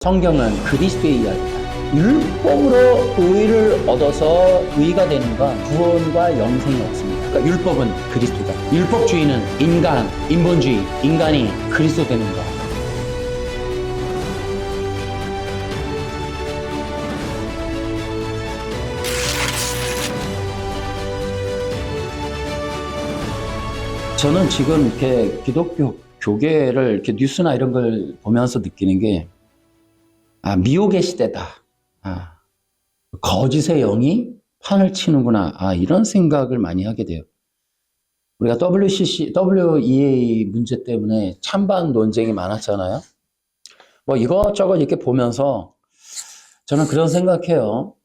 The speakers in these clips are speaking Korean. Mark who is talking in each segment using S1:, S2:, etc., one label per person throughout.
S1: 성경은 그리스도의 이야기다. 율법으로 의를 얻어서 의가 되는 건 구원과 영생이 없습니다. 그러니까 율법은 그리스도다. 율법주의는 인간, 인본주의, 인간이 그리스도 되는 것. 저는 지금 이렇게 기독교 교계를 이렇게 뉴스나 이런 걸 보면서 느끼는 게 미혹의 시대다. 거짓의 영이 판을 치는구나. 이런 생각을 많이 하게 돼요. 우리가 WEA 문제 때문에 찬반 논쟁이 많았잖아요. 뭐 이것저것 이렇게 보면서 저는 그런 생각해요.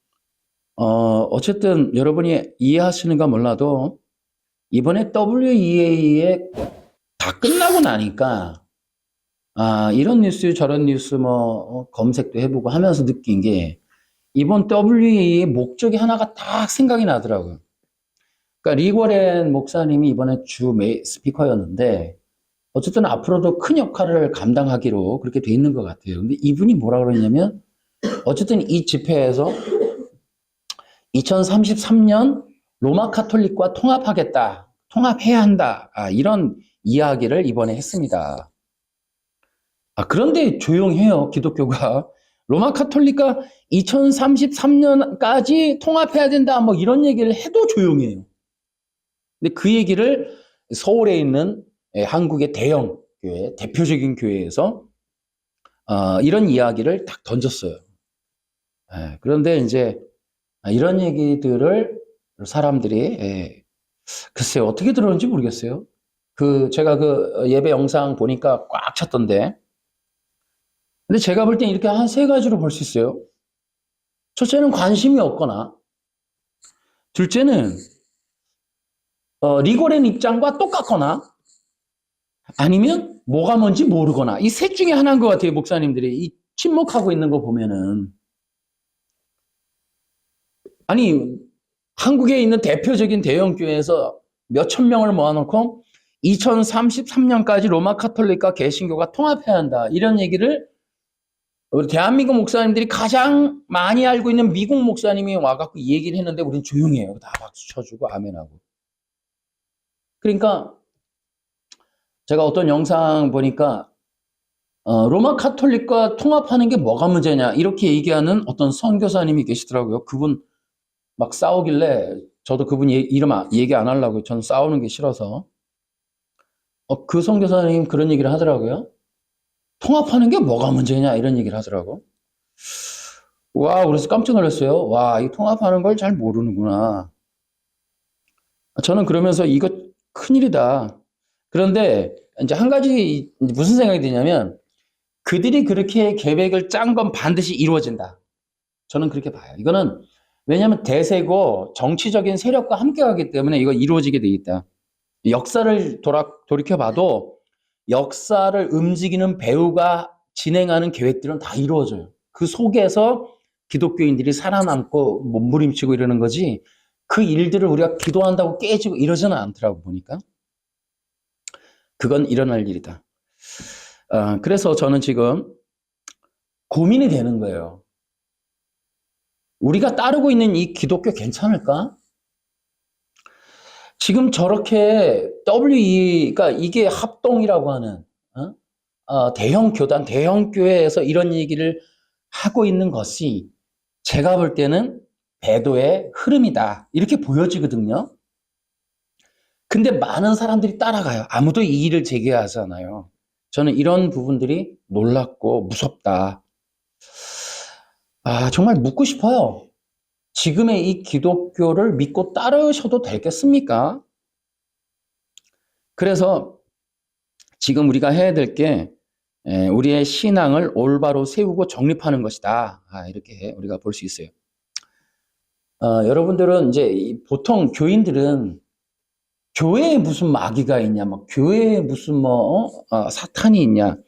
S1: 어쨌든 여러분이 이해하시는가 몰라도 이번에 WEA에 다 끝나고 나니까 이런 뉴스 저런 뉴스 검색도 해보고 하면서 느낀 게 이번 WEA의 목적이 하나가 딱 생각이 나더라고요. 그러니까 리고렌 목사님이 이번에 주 스피커였는데 어쨌든 앞으로도 큰 역할을 감당하기로 그렇게 돼 있는 것 같아요. 근데 이분이 뭐라 그러냐면 어쨌든 이 집회에서 2033년 로마 카톨릭과 통합하겠다, 통합해야 한다, 이런 이야기를 이번에 했습니다. 그런데 조용해요, 기독교가. 로마 카톨릭과 2033년까지 통합해야 된다, 이런 얘기를 해도 조용해요. 근데 그 얘기를 서울에 있는 한국의 대형 교회, 대표적인 교회에서 이런 이야기를 딱 던졌어요. 그런데 이제 이런 얘기들을 사람들이 글쎄요, 어떻게 들었는지 모르겠어요. 제가 그 예배 영상 보니까 꽉 찼던데. 근데 제가 볼 땐 이렇게 한 세 가지로 볼 수 있어요. 첫째는 관심이 없거나, 둘째는 리고렌 입장과 똑같거나, 아니면 뭐가 뭔지 모르거나, 이 셋 중에 하나인 것 같아요, 목사님들이. 이 침묵하고 있는 거 보면은. 아니, 한국에 있는 대표적인 대형 교회에서 몇천 명을 모아놓고 2033년까지 로마 카톨릭과 개신교가 통합해야 한다, 이런 얘기를 우리 대한민국 목사님들이 가장 많이 알고 있는 미국 목사님이 와갖고 이 얘기를 했는데 우리는 조용해요. 다 박수 쳐주고 아멘하고. 그러니까 제가 어떤 영상 보니까 로마 카톨릭과 통합하는 게 뭐가 문제냐 이렇게 얘기하는 어떤 선교사님이 계시더라고요. 그분 막 싸우길래 저도 그분 이름 얘기 안 하려고요. 저는 싸우는 게 싫어서. 그 선교사님 그런 얘기를 하더라고요. 통합하는 게 뭐가 문제냐 이런 얘기를 하더라고. 와, 그래서 깜짝 놀랐어요. 와, 이 통합하는 걸 잘 모르는구나. 저는 그러면서 이거 큰일이다. 그런데 이제 한 가지 무슨 생각이 드냐면 그들이 그렇게 계획을 짠 건 반드시 이루어진다. 저는 그렇게 봐요. 이거는 왜냐하면 대세고 정치적인 세력과 함께 하기 때문에 이거 이루어지게 돼 있다. 역사를 돌이켜봐도 역사를 움직이는 배우가 진행하는 계획들은 다 이루어져요. 그 속에서 기독교인들이 살아남고 몸부림치고 이러는 거지 그 일들을 우리가 기도한다고 깨지고 이러지는 않더라고 보니까. 그건 일어날 일이다. 그래서 저는 지금 고민이 되는 거예요. 우리가 따르고 있는 이 기독교 괜찮을까? 지금 저렇게 그러니까 이게 합동이라고 하는 대형 교단, 대형 교회에서 이런 얘기를 하고 있는 것이 제가 볼 때는 배도의 흐름이다. 이렇게 보여지거든요. 근데 많은 사람들이 따라가요. 아무도 이의를 제기하잖아요. 저는 이런 부분들이 놀랍고 무섭다. 정말 묻고 싶어요. 지금의 이 기독교를 믿고 따르셔도 되겠습니까? 그래서 지금 우리가 해야 될 게 우리의 신앙을 올바로 세우고 정립하는 것이다. 이렇게 우리가 볼 수 있어요. 여러분들은 이제 보통 교인들은 교회에 무슨 마귀가 있냐, 교회에 무슨 사탄이 있냐,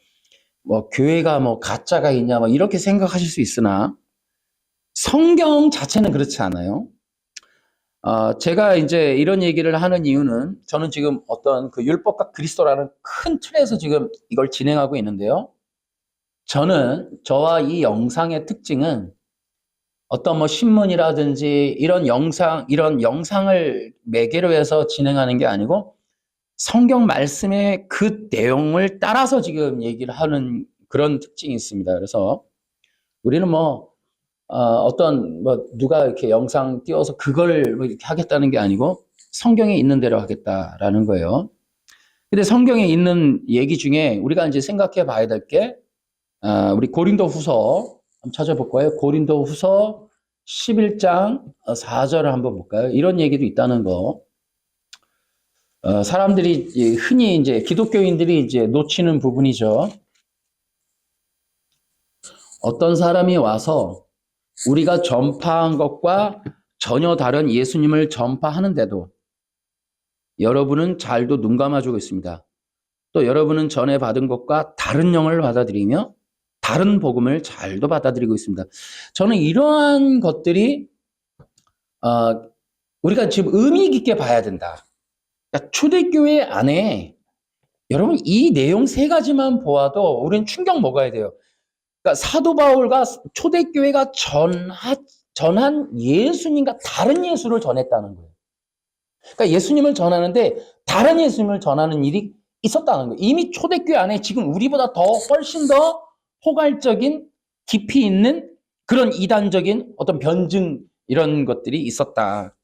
S1: 교회가 가짜가 있냐, 이렇게 생각하실 수 있으나 성경 자체는 그렇지 않아요. 제가 이제 이런 얘기를 하는 이유는 저는 지금 어떤 그 율법과 그리스도라는 큰 틀에서 지금 이걸 진행하고 있는데요. 저와 이 영상의 특징은 어떤 뭐 신문이라든지 이런 영상을 매개로 해서 진행하는 게 아니고 성경 말씀의 그 내용을 따라서 지금 얘기를 하는 그런 특징이 있습니다. 그래서 우리는 어떤 누가 이렇게 영상 띄워서 그걸 뭐 이렇게 하겠다는 게 아니고 성경에 있는 대로 하겠다라는 거예요. 근데 성경에 있는 얘기 중에 우리가 이제 생각해 봐야 될 게, 우리 고린도 후서 한번 찾아볼 거예요. 고린도 후서 11장 4절을 한번 볼까요? 이런 얘기도 있다는 거. 사람들이 흔히 이제 기독교인들이 이제 놓치는 부분이죠. 어떤 사람이 와서 우리가 전파한 것과 전혀 다른 예수님을 전파하는데도 여러분은 잘도 눈 감아주고 있습니다. 또 여러분은 전에 받은 것과 다른 영을 받아들이며 다른 복음을 잘도 받아들이고 있습니다. 저는 이러한 것들이 우리가 지금 의미 깊게 봐야 된다. 그러니까 초대교회 안에 여러분 이 내용 세 가지만 보아도 우리는 충격 먹어야 돼요. 그러니까 사도 바울과 초대교회가 전한 예수님과 다른 예수를 전했다는 거예요. 그러니까 예수님을 전하는데 다른 예수님을 전하는 일이 있었다는 거예요. 이미 초대교회 안에 지금 우리보다 훨씬 더 포괄적인 깊이 있는 그런 이단적인 어떤 변증 이런 것들이 있었다.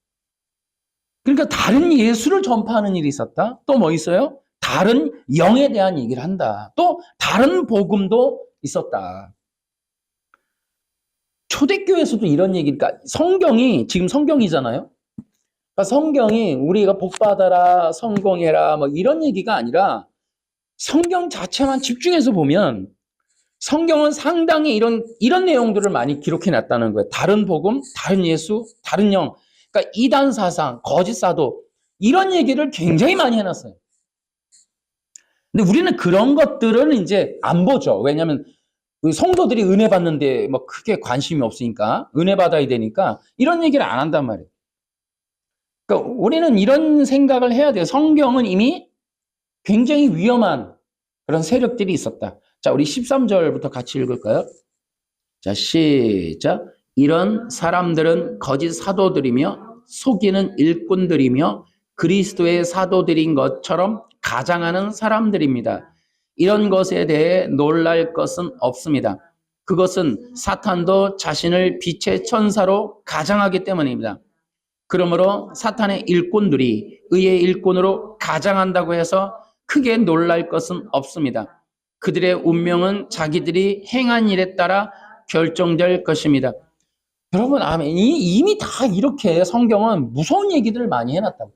S1: 그러니까 다른 예수를 전파하는 일이 있었다. 또 뭐 있어요? 다른 영에 대한 얘기를 한다. 또 다른 복음도 있었다. 초대교회에서도 이런 얘기, 그러니까 성경이 지금 성경이잖아요. 그러니까 성경이 우리가 복받아라, 성공해라, 뭐 이런 얘기가 아니라 성경 자체만 집중해서 보면 성경은 상당히 이런 내용들을 많이 기록해 놨다는 거예요. 다른 복음, 다른 예수, 다른 영. 그러니까 이단 사상, 거짓 사도 이런 얘기를 굉장히 많이 해놨어요. 근데 우리는 그런 것들은 이제 안 보죠. 왜냐하면 성도들이 은혜 받는데 뭐 크게 관심이 없으니까 은혜 받아야 되니까 이런 얘기를 안 한단 말이에요. 그러니까 우리는 이런 생각을 해야 돼요. 성경은 이미 굉장히 위험한 그런 세력들이 있었다. 자, 우리 13절부터 같이 읽을까요? 자, 시작. 이런 사람들은 거짓 사도들이며 속이는 일꾼들이며 그리스도의 사도들인 것처럼 가장하는 사람들입니다. 이런 것에 대해 놀랄 것은 없습니다. 그것은 사탄도 자신을 빛의 천사로 가장하기 때문입니다. 그러므로 사탄의 일꾼들이 의의 일꾼으로 가장한다고 해서 크게 놀랄 것은 없습니다. 그들의 운명은 자기들이 행한 일에 따라 결정될 것입니다. 여러분, 아멘. 이미 다 이렇게 성경은 무서운 얘기들을 많이 해놨다고.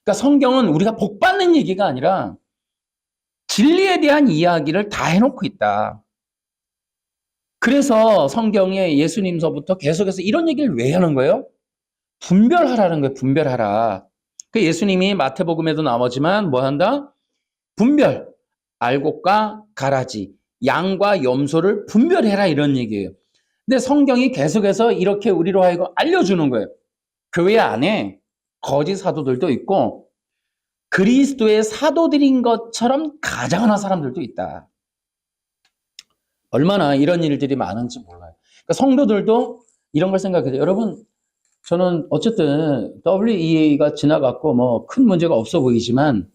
S1: 그러니까 성경은 우리가 복 받는 얘기가 아니라 진리에 대한 이야기를 다 해놓고 있다. 그래서 성경에 예수님서부터 계속해서 이런 얘기를 왜 하는 거예요? 분별하라는 거예요. 분별하라. 그 예수님이 마태복음에도 나오지만 뭐 한다? 분별. 알곡과 가라지, 양과 염소를 분별해라 이런 얘기예요. 근데 성경이 계속해서 이렇게 우리로 하여금 알려주는 거예요. 교회 안에 거짓 사도들도 있고 그리스도의 사도들인 것처럼 가장하는 사람들도 있다. 얼마나 이런 일들이 많은지 몰라요. 그러니까 성도들도 이런 걸 생각해요. 여러분, 저는 어쨌든 WEA가 지나갔고 뭐 큰 문제가 없어 보이지만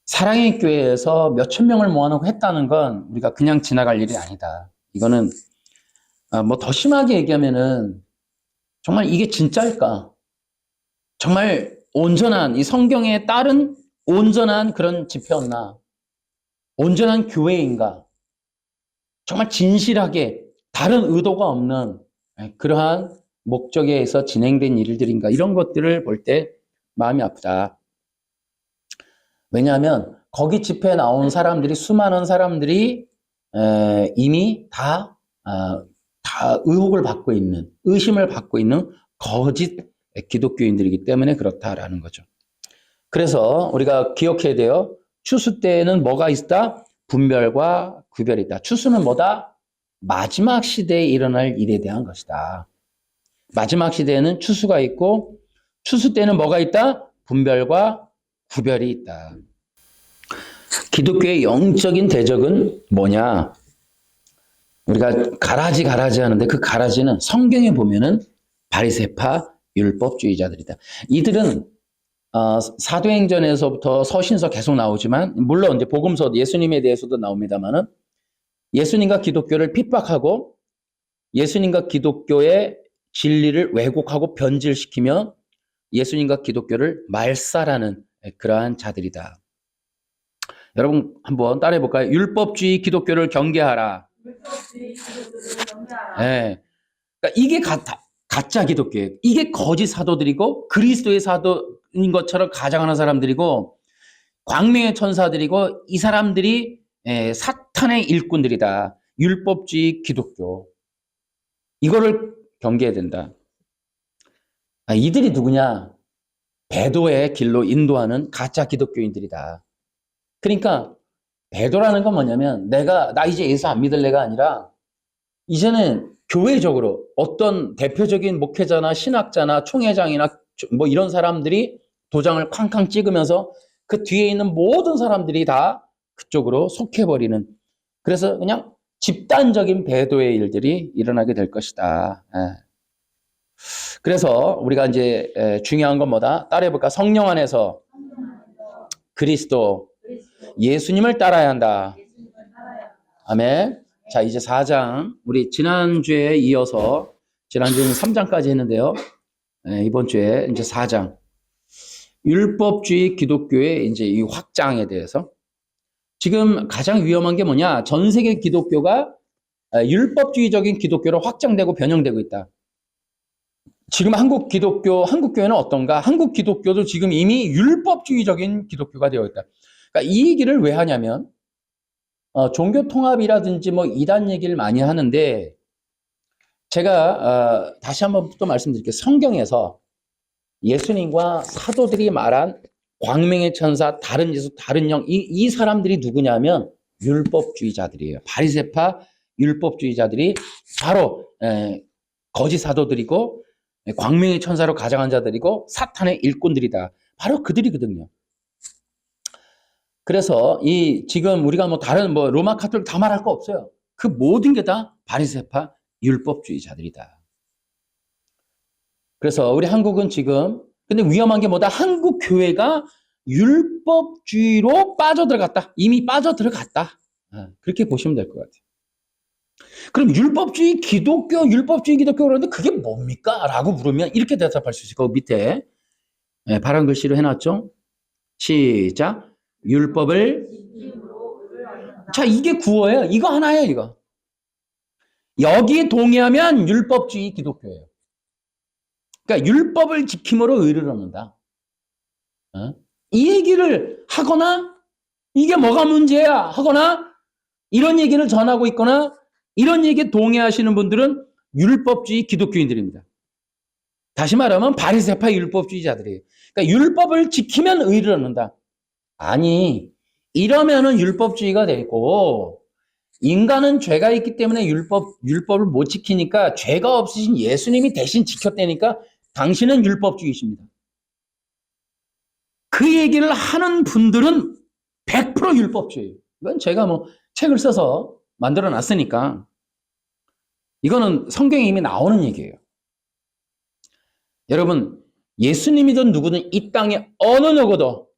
S1: 사랑의 교회에서 몇천 명을 모아놓고 했다는 건 우리가 그냥 지나갈 일이 아니다. 이거는 뭐 더 심하게 얘기하면은 정말 이게 진짜일까? 정말 온전한 이 성경에 따른 온전한 그런 집회였나? 온전한 교회인가? 정말 진실하게 다른 의도가 없는 그러한 목적에 의해서 진행된 일들인가? 이런 것들을 볼 때 마음이 아프다. 왜냐하면 거기 집회에 나온 사람들이 수많은 사람들이 이미 다 의혹을 받고 있는 의심을 받고 있는 거짓 기독교인들이기 때문에 그렇다라는 거죠. 그래서 우리가 기억해야 돼요. 추수 때에는 뭐가 있다? 분별과 구별이 있다. 추수는 뭐다? 마지막 시대에 일어날 일에 대한 것이다. 마지막 시대에는 추수가 있고 추수 때는 뭐가 있다? 분별과 구별이 있다. 기독교의 영적인 대적은 뭐냐? 우리가 가라지 하는데 그 가라지는 성경에 보면은 바리새파 율법주의자들이다. 이들은 사도행전에서부터 서신서 계속 나오지만 물론 이제 복음서 예수님에 대해서도 나옵니다만은 예수님과 기독교를 핍박하고 예수님과 기독교의 진리를 왜곡하고 변질시키며 예수님과 기독교를 말살하는 그러한 자들이다. 여러분 한번 따라해 볼까요? 율법주의 기독교를 경계하라. 네. 그러니까 이게 가짜 기독교예요. 이게 거짓 사도들이고 그리스도의 사도인 것처럼 가장하는 사람들이고 광명의 천사들이고 이 사람들이 사탄의 일꾼들이다. 율법주의 기독교. 이거를 경계해야 된다. 이들이 누구냐? 배도의 길로 인도하는 가짜 기독교인들이다. 그러니까 배도라는 건 뭐냐면 나 이제 예수 안 믿을래가 아니라 이제는 교회적으로 어떤 대표적인 목회자나 신학자나 총회장이나 뭐 이런 사람들이 도장을 쾅쾅 찍으면서 그 뒤에 있는 모든 사람들이 다 그쪽으로 속해버리는, 그래서 그냥 집단적인 배도의 일들이 일어나게 될 것이다. 그래서 우리가 이제 중요한 건 뭐다? 따라해볼까? 성령 안에서 그리스도, 예수님을 따라야 한다. 아멘. 자, 이제 4장. 우리 지난주에 이어서, 지난주에는 3장까지 했는데요. 이번 주에 이제 4장. 율법주의 기독교의 이제 이 확장에 대해서. 지금 가장 위험한 게 뭐냐? 전 세계 기독교가 율법주의적인 기독교로 확장되고 변형되고 있다. 지금 한국 교회는 어떤가? 한국 기독교도 지금 이미 율법주의적인 기독교가 되어 있다. 그러니까 이 얘기를 왜 하냐면, 종교 통합이라든지 뭐 이단 얘기를 많이 하는데, 제가 다시 한번 또 말씀드릴게요. 성경에서 예수님과 사도들이 말한 광명의 천사, 다른 예수, 다른 영, 이 사람들이 누구냐면 율법주의자들이에요. 바리새파 율법주의자들이 바로 거짓 사도들이고 광명의 천사로 가장한 자들이고 사탄의 일꾼들이다. 바로 그들이거든요. 그래서 지금 우리가 뭐 다른 로마 카톨릭 다 말할 거 없어요. 그 모든 게 다 바리새파 율법주의자들이다. 그래서 우리 한국은 지금, 근데 위험한 게 뭐다? 한국 교회가 율법주의로 빠져들어갔다. 이미 빠져들어갔다. 그렇게 보시면 될 것 같아요. 그럼 율법주의 기독교 그러는데 그게 뭡니까? 라고 물으면 이렇게 대답할 수 있을 거고, 밑에 파란 글씨로 해놨죠? 시작. 율법을. 자, 이게 구호예요. 이거 하나예요, 이거. 여기에 동의하면 율법주의 기독교예요. 그러니까 율법을 지킴으로 의를 얻는다. 이 얘기를 하거나 이게 뭐가 문제야 하거나 이런 얘기를 전하고 있거나 이런 얘기에 동의하시는 분들은 율법주의 기독교인들입니다. 다시 말하면 바리새파 율법주의자들이에요. 그러니까 율법을 지키면 의를 얻는다. 아니, 이러면은 율법주의가 되고 인간은 죄가 있기 때문에 율법을 못 지키니까 죄가 없으신 예수님이 대신 지켰다니까 당신은 율법주의십니다. 그 얘기를 하는 분들은 100% 율법주의. 이건 제가 뭐 책을 써서 만들어 놨으니까 이거는 성경에 이미 나오는 얘기예요. 여러분, 예수님이든 누구든 이 땅에 어느 누구도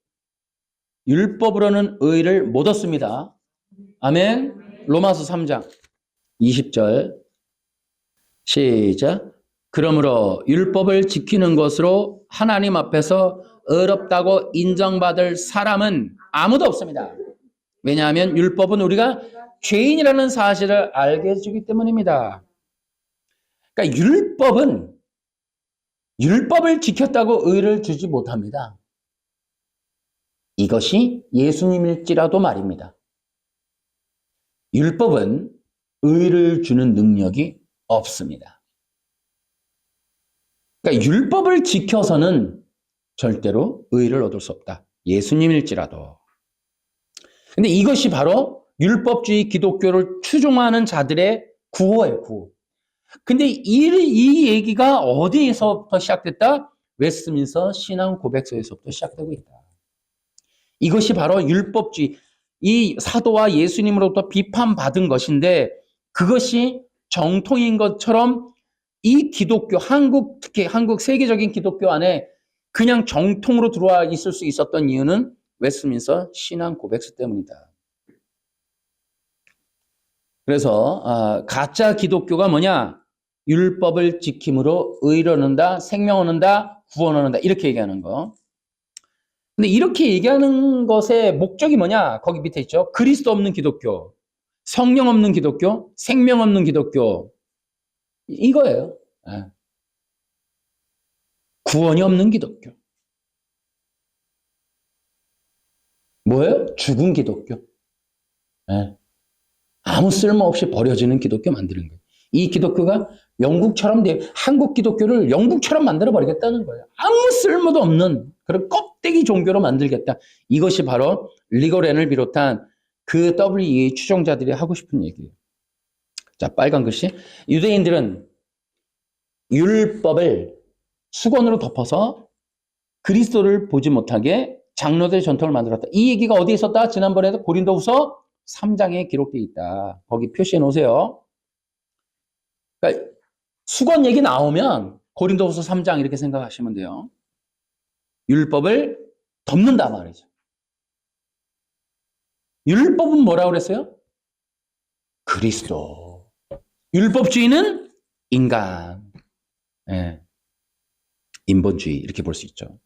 S1: 율법으로는 의를 못 얻습니다. 아멘. 로마서 3장 20절 시작. 그러므로 율법을 지키는 것으로 하나님 앞에서 의롭다고 인정받을 사람은 아무도 없습니다. 왜냐하면 율법은 우리가 죄인이라는 사실을 알게 해주기 때문입니다. 그러니까 율법을 지켰다고 의를 주지 못합니다. 이것이 예수님일지라도 말입니다. 율법은 의를 주는 능력이 없습니다. 그러니까 율법을 지켜서는 절대로 의를 얻을 수 없다. 예수님일지라도. 근데 이것이 바로 율법주의 기독교를 추종하는 자들의 구호예요, 구호. 근데 이 얘기가 어디에서부터 시작됐다? 웨스트민스터 신앙 고백서에서부터 시작되고 있다. 이것이 바로 율법주의, 이 사도와 예수님으로부터 비판받은 것인데 그것이 정통인 것처럼 이 기독교, 한국, 특히 한국 세계적인 기독교 안에 그냥 정통으로 들어와 있을 수 있었던 이유는 웨스트민스터 신앙 고백서 때문이다. 그래서 가짜 기독교가 뭐냐? 율법을 지킴으로 의를 얻는다, 생명 얻는다, 구원 얻는다 이렇게 얘기하는 거. 근데 이렇게 얘기하는 것의 목적이 뭐냐? 거기 밑에 있죠. 그리스도 없는 기독교, 성령 없는 기독교, 생명 없는 기독교 이거예요. 구원이 없는 기독교. 뭐예요? 죽은 기독교. 아무 쓸모없이 버려지는 기독교 만드는 거예요. 이 기독교가 영국처럼 한국 기독교를 영국처럼 만들어 버리겠다는 거예요. 아무 쓸모도 없는 그런 껍데기 종교로 만들겠다. 이것이 바로 리고렌을 비롯한 그 WEA 추종자들이 하고 싶은 얘기예요. 자, 빨간 글씨. 유대인들은 율법을 수건으로 덮어서 그리스도를 보지 못하게 장로들의 전통을 만들었다. 이 얘기가 어디에 있었다? 지난번에도 고린도후서 3장에 기록되어 있다. 거기 표시해 놓으세요. 그러니까 수건 얘기 나오면 고린도후서 3장 이렇게 생각하시면 돼요. 율법을 덮는다 말이죠. 율법은 뭐라고 그랬어요? 그리스도. 율법주의는 인간. 인본주의 이렇게 볼 수 있죠.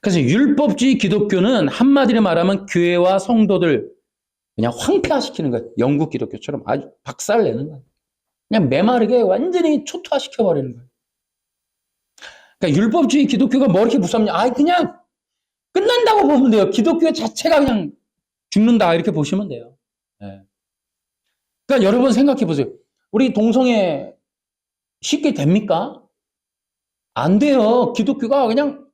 S1: 그래서 율법주의 기독교는 한마디로 말하면 교회와 성도들 그냥 황폐화시키는 거예요. 영국 기독교처럼 아주 박살내는 거예요. 그냥 메마르게 완전히 초토화시켜버리는 거예요. 그러니까 율법주의 기독교가 뭐 이렇게 무섭냐? 그냥 끝난다고 보면 돼요. 기독교 자체가 그냥 죽는다 이렇게 보시면 돼요. 그러니까 여러분 생각해 보세요. 우리 동성애 쉽게 됩니까? 안 돼요. 기독교가 그냥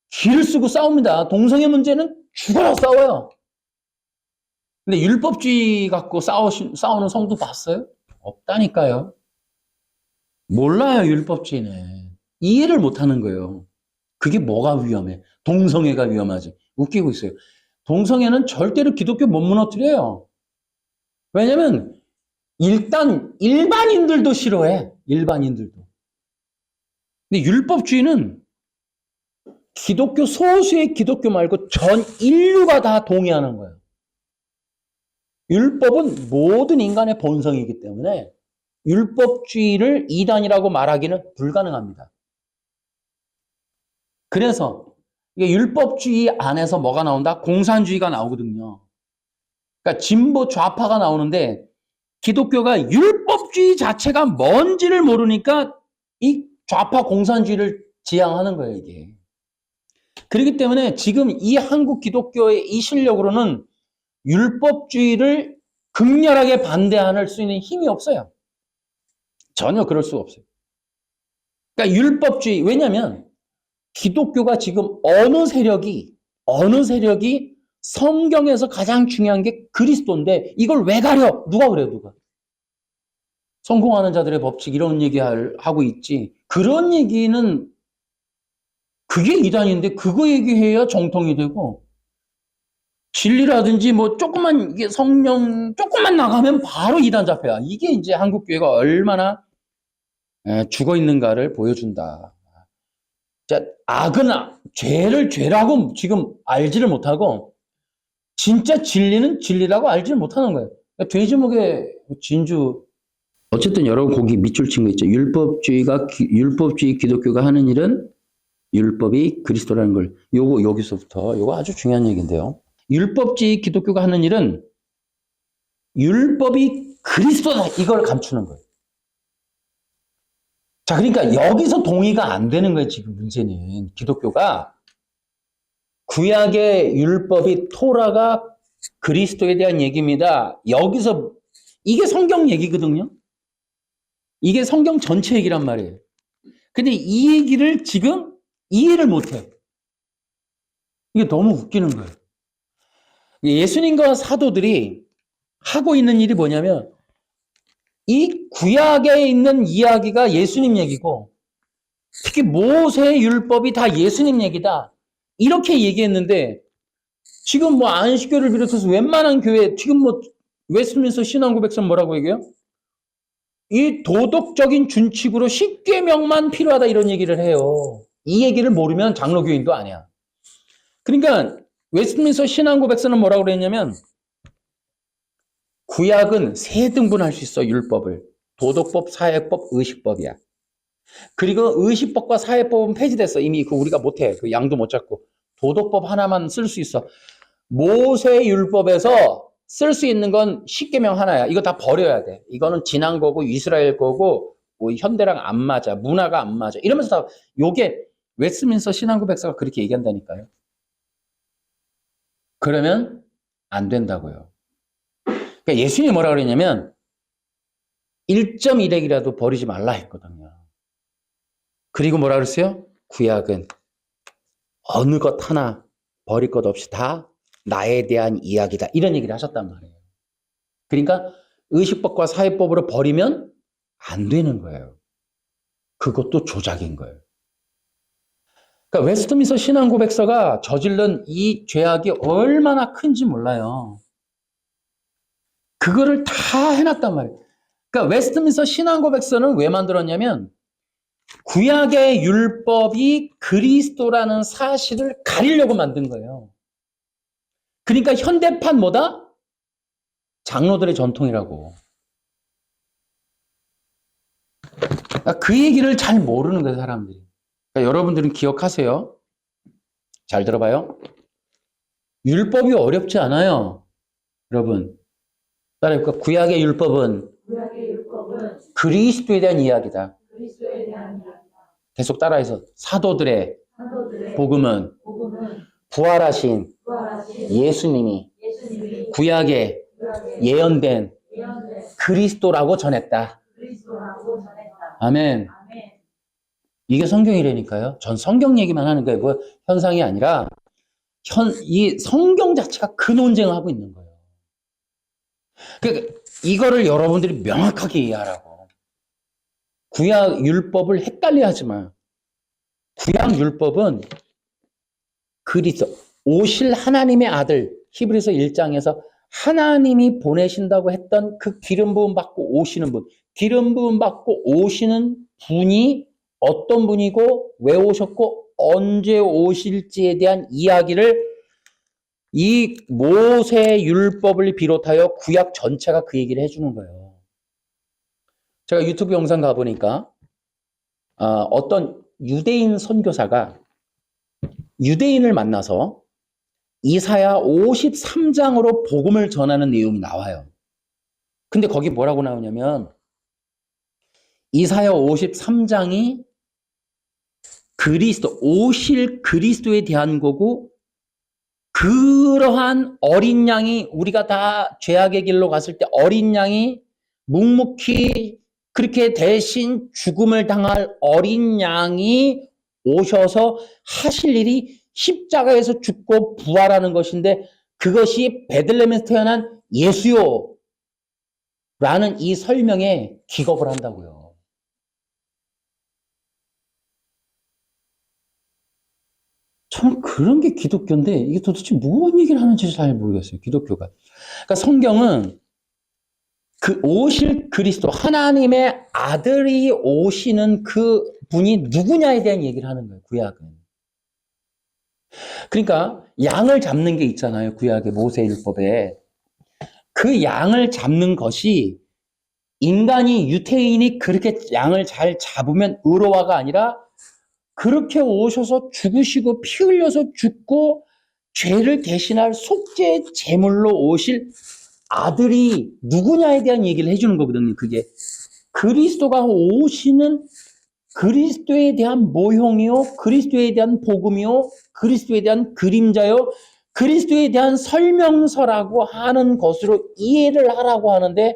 S1: 기를 쓰고 싸웁니다. 동성애 문제는 죽어라 싸워요. 근데 율법주의 갖고 싸우는 성도 봤어요? 없다니까요. 몰라요, 율법주의는. 이해를 못하는 거예요. 그게 뭐가 위험해? 동성애가 위험하지. 웃기고 있어요. 동성애는 절대로 기독교 못 무너뜨려요. 왜냐면 일단 일반인들도 싫어해. 일반인들도. 근데 율법주의는 기독교 소수의 기독교 말고 전 인류가 다 동의하는 거예요. 율법은 모든 인간의 본성이기 때문에 율법주의를 이단이라고 말하기는 불가능합니다. 그래서 이게 율법주의 안에서 뭐가 나온다? 공산주의가 나오거든요. 그러니까 진보 좌파가 나오는데 기독교가 율법주의 자체가 뭔지를 모르니까 이 좌파 공산주의를 지향하는 거예요, 이게. 그렇기 때문에 지금 이 한국 기독교의 이 실력으로는 율법주의를 극렬하게 반대할 수 있는 힘이 없어요. 전혀 그럴 수가 없어요. 그러니까 율법주의, 왜냐하면 기독교가 지금 어느 세력이 성경에서 가장 중요한 게 그리스도인데 이걸 왜 가려? 누가 그래요, 누가? 성공하는 자들의 법칙 이런 얘기 하고 있지. 그런 얘기는 그게 이단인데 그거 얘기해야 정통이 되고 진리라든지 뭐 조금만 이게 성령 조금만 나가면 바로 이단 잡혀요. 이게 이제 한국 교회가 얼마나 죽어 있는가를 보여준다. 자, 악은 죄를 죄라고 지금 알지를 못하고 진짜 진리는 진리라고 알지를 못하는 거예요. 그러니까 돼지목의 진주. 어쨌든 여러분 거기 밑줄 친 거 있죠. 율법주의 기독교가 하는 일은 율법이 그리스도라는 걸. 여기서부터 요거 아주 중요한 얘기인데요. 율법주의 기독교가 하는 일은 율법이 그리스도다 이걸 감추는 거예요. 자, 그러니까 여기서 동의가 안 되는 거예요. 지금 문제는 기독교가 구약의 율법이 토라가 그리스도에 대한 얘기입니다. 여기서 이게 성경 얘기거든요. 이게 성경 전체 얘기란 말이에요. 근데 이 얘기를 지금 이해를 못해. 이게 너무 웃기는 거예요. 예수님과 사도들이 하고 있는 일이 뭐냐면 이 구약에 있는 이야기가 예수님 얘기고 특히 모세의 율법이 다 예수님 얘기다. 이렇게 얘기했는데 지금 뭐 안식교를 비롯해서 웬만한 교회 지금 뭐 웨스트민스터 신앙고백서 뭐라고 얘기해요? 이 도덕적인 준칙으로 십계명만 필요하다 이런 얘기를 해요. 이 얘기를 모르면 장로교인도 아니야. 그러니까 웨스트민스터 신앙고백서는 뭐라고 그랬냐면 구약은 세 등분할 수 있어. 율법을. 도덕법, 사회법, 의식법이야. 그리고 의식법과 사회법은 폐지됐어. 이미 그 우리가 못해. 그 양도 못 잡고. 도덕법 하나만 쓸 수 있어. 모세율법에서 쓸 수 있는 건 십계명 하나야. 이거 다 버려야 돼. 이거는 지난 거고 이스라엘 거고 뭐 현대랑 안 맞아. 문화가 안 맞아. 이러면서 다 요게 웨스트민스터 신앙고백서가 그렇게 얘기한다니까요. 그러면 안 된다고요. 그러니까 예수님이 뭐라 그랬냐면 1.1핵이라도 버리지 말라 했거든요. 그리고 뭐라 그랬어요? 구약은 어느 것 하나 버릴 것 없이 다 나에 대한 이야기다. 이런 얘기를 하셨단 말이에요. 그러니까 의식법과 사회법으로 버리면 안 되는 거예요. 그것도 조작인 거예요. 그러니까 웨스트민스터 신앙고백서가 저질른 이 죄악이 얼마나 큰지 몰라요. 그거를 다 해놨단 말이에요. 그러니까 웨스트민스터 신앙고백서는 왜 만들었냐면 구약의 율법이 그리스도라는 사실을 가리려고 만든 거예요. 그러니까 현대판 뭐다? 장로들의 전통이라고. 그러니까 그 얘기를 잘 모르는 거예요, 사람들이. 그러니까 여러분들은 기억하세요. 잘 들어봐요. 율법이 어렵지 않아요. 여러분. 따라해볼까? 구약의 율법은 그리스도에 대한 이야기다. 계속 따라해서 사도들의 복음은 부활하신 예수님이 구약에 예언된 그리스도라고 전했다. 아멘. 이게 성경이라니까요. 전 성경 얘기만 하는 거예요. 뭐 현상이 아니라 이 성경 자체가 그 논쟁을 하고 있는 거예요. 그러니까 이거를 여러분들이 명확하게 이해하라고. 구약 율법을 헷갈려 하지 마. 구약 율법은 그리스도, 오실 하나님의 아들, 히브리서 1장에서 하나님이 보내신다고 했던 그 기름 부음 받고 오시는 분, 기름 부음 받고 오시는 분이 어떤 분이고 왜 오셨고 언제 오실지에 대한 이야기를 이 모세 율법을 비롯하여 구약 전체가 그 얘기를 해주는 거예요. 제가 유튜브 영상 가보니까 어떤 유대인 선교사가 유대인을 만나서 이사야 53장으로 복음을 전하는 내용이 나와요. 근데 거기 뭐라고 나오냐면 이사야 53장이 그리스도, 오실 그리스도에 대한 거고 그러한 어린 양이 우리가 다 죄악의 길로 갔을 때 어린 양이 묵묵히 그렇게 대신 죽음을 당할 어린 양이 오셔서 하실 일이 십자가에서 죽고 부활하는 것인데 그것이 베들레헴에서 태어난 예수요 라는 이 설명에 기겁을 한다고요. 참 그런 게 기독교인데 이게 도대체 무슨 얘기를 하는지 잘 모르겠어요. 기독교가. 그러니까 성경은 그 오실 그리스도 하나님의 아들이 오시는 그 분이 누구냐에 대한 얘기를 하는 거예요. 구약은. 그러니까 양을 잡는 게 있잖아요. 구약의 모세율법에. 그 양을 잡는 것이 인간이 유태인이 그렇게 양을 잘 잡으면 의로화가 아니라 그렇게 오셔서 죽으시고 피 흘려서 죽고 죄를 대신할 속죄 제물로 오실 아들이 누구냐에 대한 얘기를 해주는 거거든요. 그게 그리스도가 오시는 그리스도에 대한 모형이요, 그리스도에 대한 복음이요, 그리스도에 대한 그림자요, 그리스도에 대한 설명서라고 하는 것으로 이해를 하라고 하는데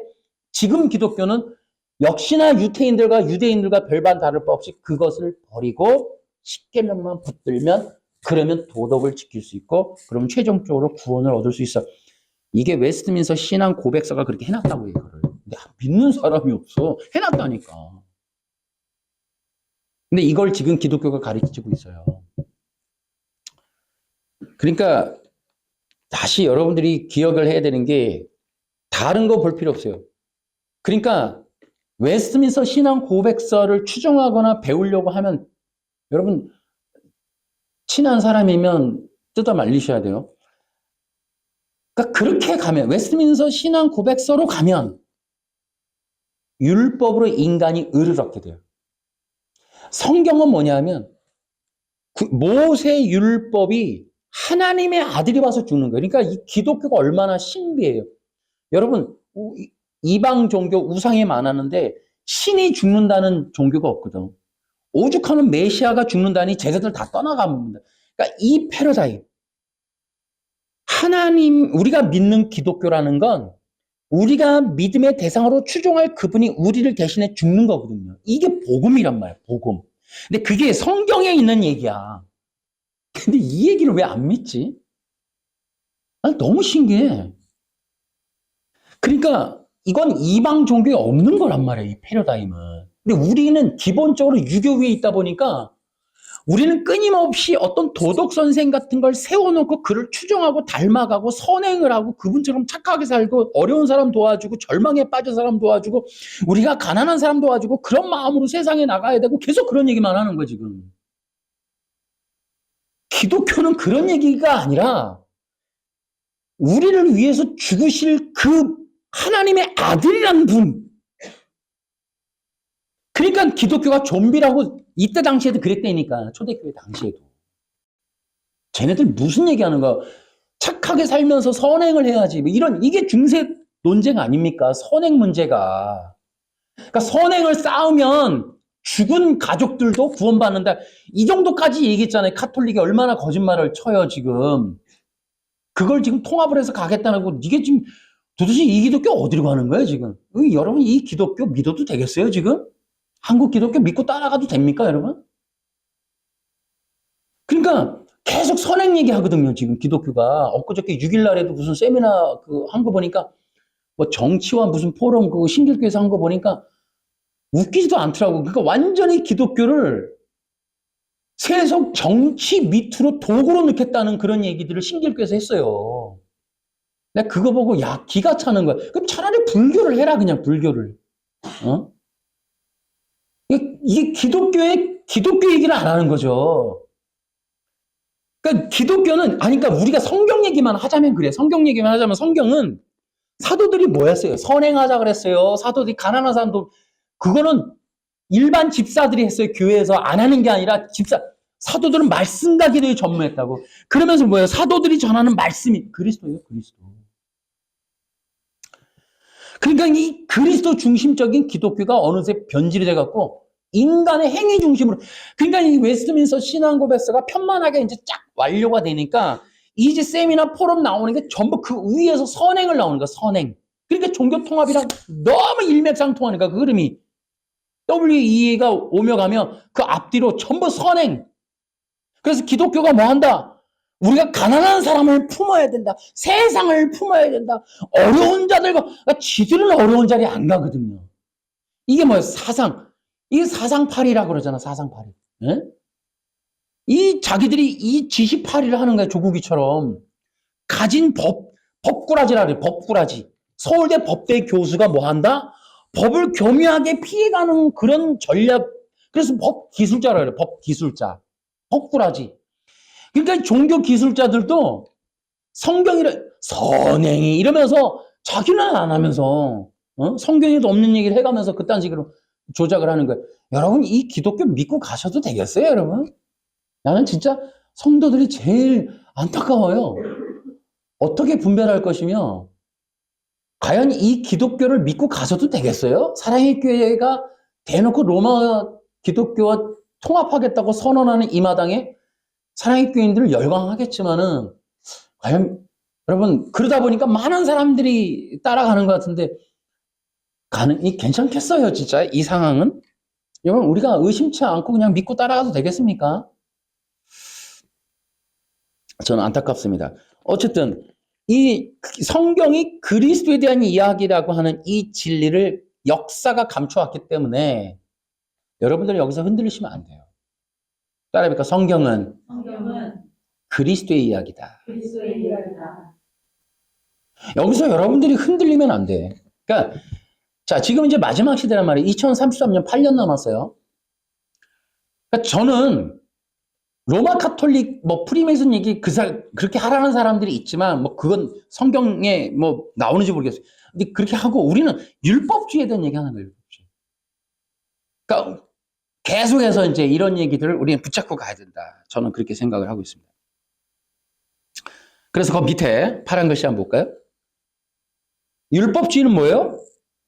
S1: 지금 기독교는 역시나 유태인들과 유대인들과 별반 다를 바 없이 그것을 버리고 십계명만 붙들면 그러면 도덕을 지킬 수 있고 그럼 최종적으로 구원을 얻을 수 있어. 이게 웨스트민스터 신앙 고백서가 그렇게 해놨다고 해요. 이거를. 근데 믿는 사람이 없어. 해놨다니까. 근데 이걸 지금 기독교가 가르치고 있어요. 그러니까 다시 여러분들이 기억을 해야 되는 게 다른 거 볼 필요 없어요. 그러니까 웨스트민스터 신앙 고백서를 추정하거나 배우려고 하면 여러분 친한 사람이면 뜯어 말리셔야 돼요. 그러니까 그렇게 가면 웨스트민스터 신앙 고백서로 가면 율법으로 인간이 의를 얻게 돼요. 성경은 뭐냐면 모세 율법이 하나님의 아들이 와서 죽는 거예요. 그러니까 이 기독교가 얼마나 신비해요. 여러분 이방 종교 우상이 많았는데 신이 죽는다는 종교가 없거든. 오죽하면 메시아가 죽는다니 제자들 다 떠나갑니다. 그러니까 이 패러다임 하나님 우리가 믿는 기독교라는 건 우리가 믿음의 대상으로 추종할 그분이 우리를 대신해 죽는 거거든요. 이게 복음이란 말이에요. 복음. 근데 그게 성경에 있는 얘기야. 근데 이 얘기를 왜 안 믿지? 난 너무 신기해. 그러니까 이건 이방 종교에 없는 거란 말이에요. 이 패러다임은. 근데 우리는 기본적으로 유교 위에 있다 보니까 우리는 끊임없이 어떤 도덕 선생 같은 걸 세워놓고 그를 추종하고 닮아가고 선행을 하고 그분처럼 착하게 살고 어려운 사람 도와주고 절망에 빠진 사람 도와주고 우리가 가난한 사람 도와주고 그런 마음으로 세상에 나가야 되고 계속 그런 얘기만 하는 거예요 지금. 기독교는 그런 얘기가 아니라 우리를 위해서 죽으실 그 하나님의 아들이라는 분. 그러니까 기독교가 좀비라고 이때 당시에도 그랬다니까. 초대교회 당시에도. 쟤네들 무슨 얘기하는 거야. 착하게 살면서 선행을 해야지. 뭐 이런 이게 중세 논쟁 아닙니까? 선행 문제가. 그러니까 선행을 쌓으면 죽은 가족들도 구원받는다. 이 정도까지 얘기했잖아요. 카톨릭이 얼마나 거짓말을 쳐요 지금. 그걸 지금 통합을 해서 가겠다는 거. 이게 지금 도대체 이 기독교 어디로 가는 거예요 지금? 여러분 이 기독교 믿어도 되겠어요 지금? 한국 기독교 믿고 따라가도 됩니까 여러분? 그러니까 계속 선행 얘기하거든요 지금 기독교가. 엊그저께 6일 날에도 무슨 세미나 한 거 보니까 뭐 정치와 무슨 포럼 신길교에서 한 거 보니까 웃기지도 않더라고. 그러니까 완전히 기독교를 세속 정치 밑으로 도구로 넣겠다는 그런 얘기들을 신길교에서 했어요. 내가 그거 보고 야 기가 차는 거야. 그럼 차라리 불교를 해라 그냥 불교를. 어? 이게 기독교 얘기를 안 하는 거죠. 그러니까 기독교는 그러니까 우리가 성경 얘기만 하자면 그래. 성경 얘기만 하자면 성경은 사도들이 뭐였어요? 선행하자 그랬어요. 사도들이 가난한 사람도 그거는 일반 집사들이 했어요. 교회에서 안 하는 게 아니라 사도들은 말씀과 기도에 전무했다고. 그러면서 뭐예요? 사도들이 전하는 말씀이 그리스도예요. 그리스도. 그러니까 이 그리스도 중심적인 기독교가 어느새 변질이 돼갖고 인간의 행위 중심으로. 그러니까 이 웨스트민스터 신앙고백서가 편만하게 이제 쫙 완료가 되니까 이제 세미나 포럼 나오는 게 전부 그 위에서 선행을 나오는 거야. 선행. 그러니까 종교 통합이랑 너무 일맥상통하니까 그 흐름이 WEA가 오며 가며 그 앞뒤로 전부 선행. 그래서 기독교가 뭐 한다? 우리가 가난한 사람을 품어야 된다. 세상을 품어야 된다. 어려운 자들과 지들은 어려운 자리에 안 가거든요. 이게 뭐예요? 이게 사상팔이라고 그러잖아. 사상팔이. 네? 이 자기들이 이 지시팔이를 하는 거야. 조국이처럼. 가진 법꾸라지라 그래. 법꾸라지. 서울대 법대 교수가 뭐 한다? 법을 교묘하게 피해가는 그런 전략. 그래서 법기술자라 그래. 법기술자. 법꾸라지. 그러니까 종교 기술자들도 성경이래 선행이 이러면서 자기는 안 하면서 성경에도 없는 얘기를 해가면서 그딴 식으로 조작을 하는 거예요. 여러분 이 기독교 믿고 가셔도 되겠어요 여러분? 나는 진짜 성도들이 제일 안타까워요. 어떻게 분별할 것이며 과연 이 기독교를 믿고 가셔도 되겠어요? 사랑의 교회가 대놓고 로마 기독교와 통합하겠다고 선언하는 이 마당에 사랑의 교인들을 열광하겠지만은 과연 여러분 그러다 보니까 많은 사람들이 따라가는 것 같은데 괜찮겠어요 진짜 이 상황은? 여러분 우리가 의심치 않고 그냥 믿고 따라가도 되겠습니까? 저는 안타깝습니다. 어쨌든 이 성경이 그리스도에 대한 이야기라고 하는 이 진리를 역사가 감춰왔기 때문에 여러분들 여기서 흔들리시면 안 돼요. 따라해볼까? 성경은 그리스도의 이야기다.
S2: 그리스도의 이야기다.
S1: 여기서 여러분들이 흔들리면 안 돼. 그러니까 자, 지금 이제 마지막 시대란 말이에요. 2033년 8년 남았어요. 그러니까 저는 로마 카톨릭 뭐 프리메이슨 얘기 그렇게 하라는 사람들이 있지만 뭐 그건 성경에 뭐 나오는지 모르겠어요. 근데 그렇게 하고 우리는 율법주의에 대한 얘기하는 거예요. 율법주의. 그러니까 계속해서 이제 이런 얘기들을 우리는 붙잡고 가야 된다. 저는 그렇게 생각을 하고 있습니다. 그래서 그 밑에 파란 글씨 한번 볼까요? 율법주의는 뭐예요?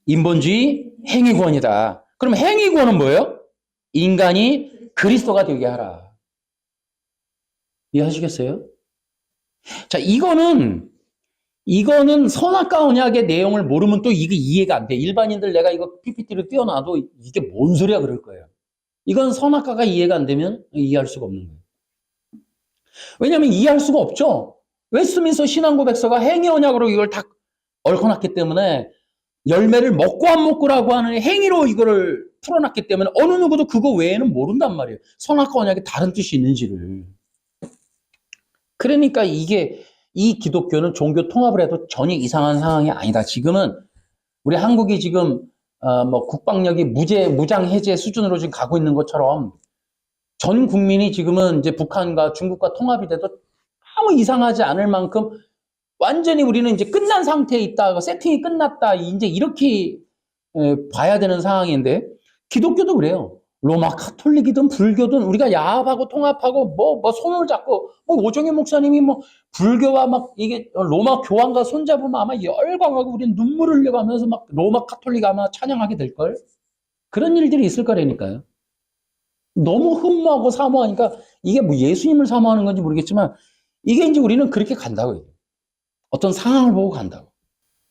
S1: 인본주의, 행위구원이다. 그럼 행위구원은 뭐예요? 인간이 그리스도가 되게 하라. 이해하시겠어요? 자, 이거는 선악과 언약의 내용을 모르면 또 이게 이해가 안 돼. 일반인들 내가 이거 PPT를 띄워놔도 이게 뭔 소리야 그럴 거예요. 이건 선악과가 이해가 안 되면 이해할 수가 없는 거예요. 왜냐하면 이해할 수가 없죠. 웨스트민스터 신앙고백서가 행위 언약으로 이걸 다 얽어놨기 때문에 열매를 먹고 안 먹고라고 하는 행위로 이거를 풀어놨기 때문에 어느 누구도 그거 외에는 모른단 말이에요. 선악과 언약에 다른 뜻이 있는지를. 그러니까 이 기독교는 종교 통합을 해도 전혀 이상한 상황이 아니다. 지금은 우리 한국이 지금 뭐 국방력이 무장 해제 수준으로 지금 가고 있는 것처럼 전 국민이 지금은 이제 북한과 중국과 통합이 돼도 아무 이상하지 않을 만큼 완전히 우리는 이제 끝난 상태에 있다, 세팅이 끝났다, 이제 이렇게 봐야 되는 상황인데 기독교도 그래요. 로마 카톨릭이든 불교든 우리가 야합하고 통합하고 뭐 손을 잡고 뭐 오정희 목사님이 뭐 불교와 막 이게 로마 교황과 손잡으면 아마 열광하고 우리는 눈물을 흘려가면서 막 로마 카톨릭 아마 찬양하게 될걸. 그런 일들이 있을 거라니까요. 너무 흠모하고 사모하니까 이게 뭐 예수님을 사모하는 건지 모르겠지만 이게 이제 우리는 그렇게 간다고요. 어떤 상황을 보고 간다고.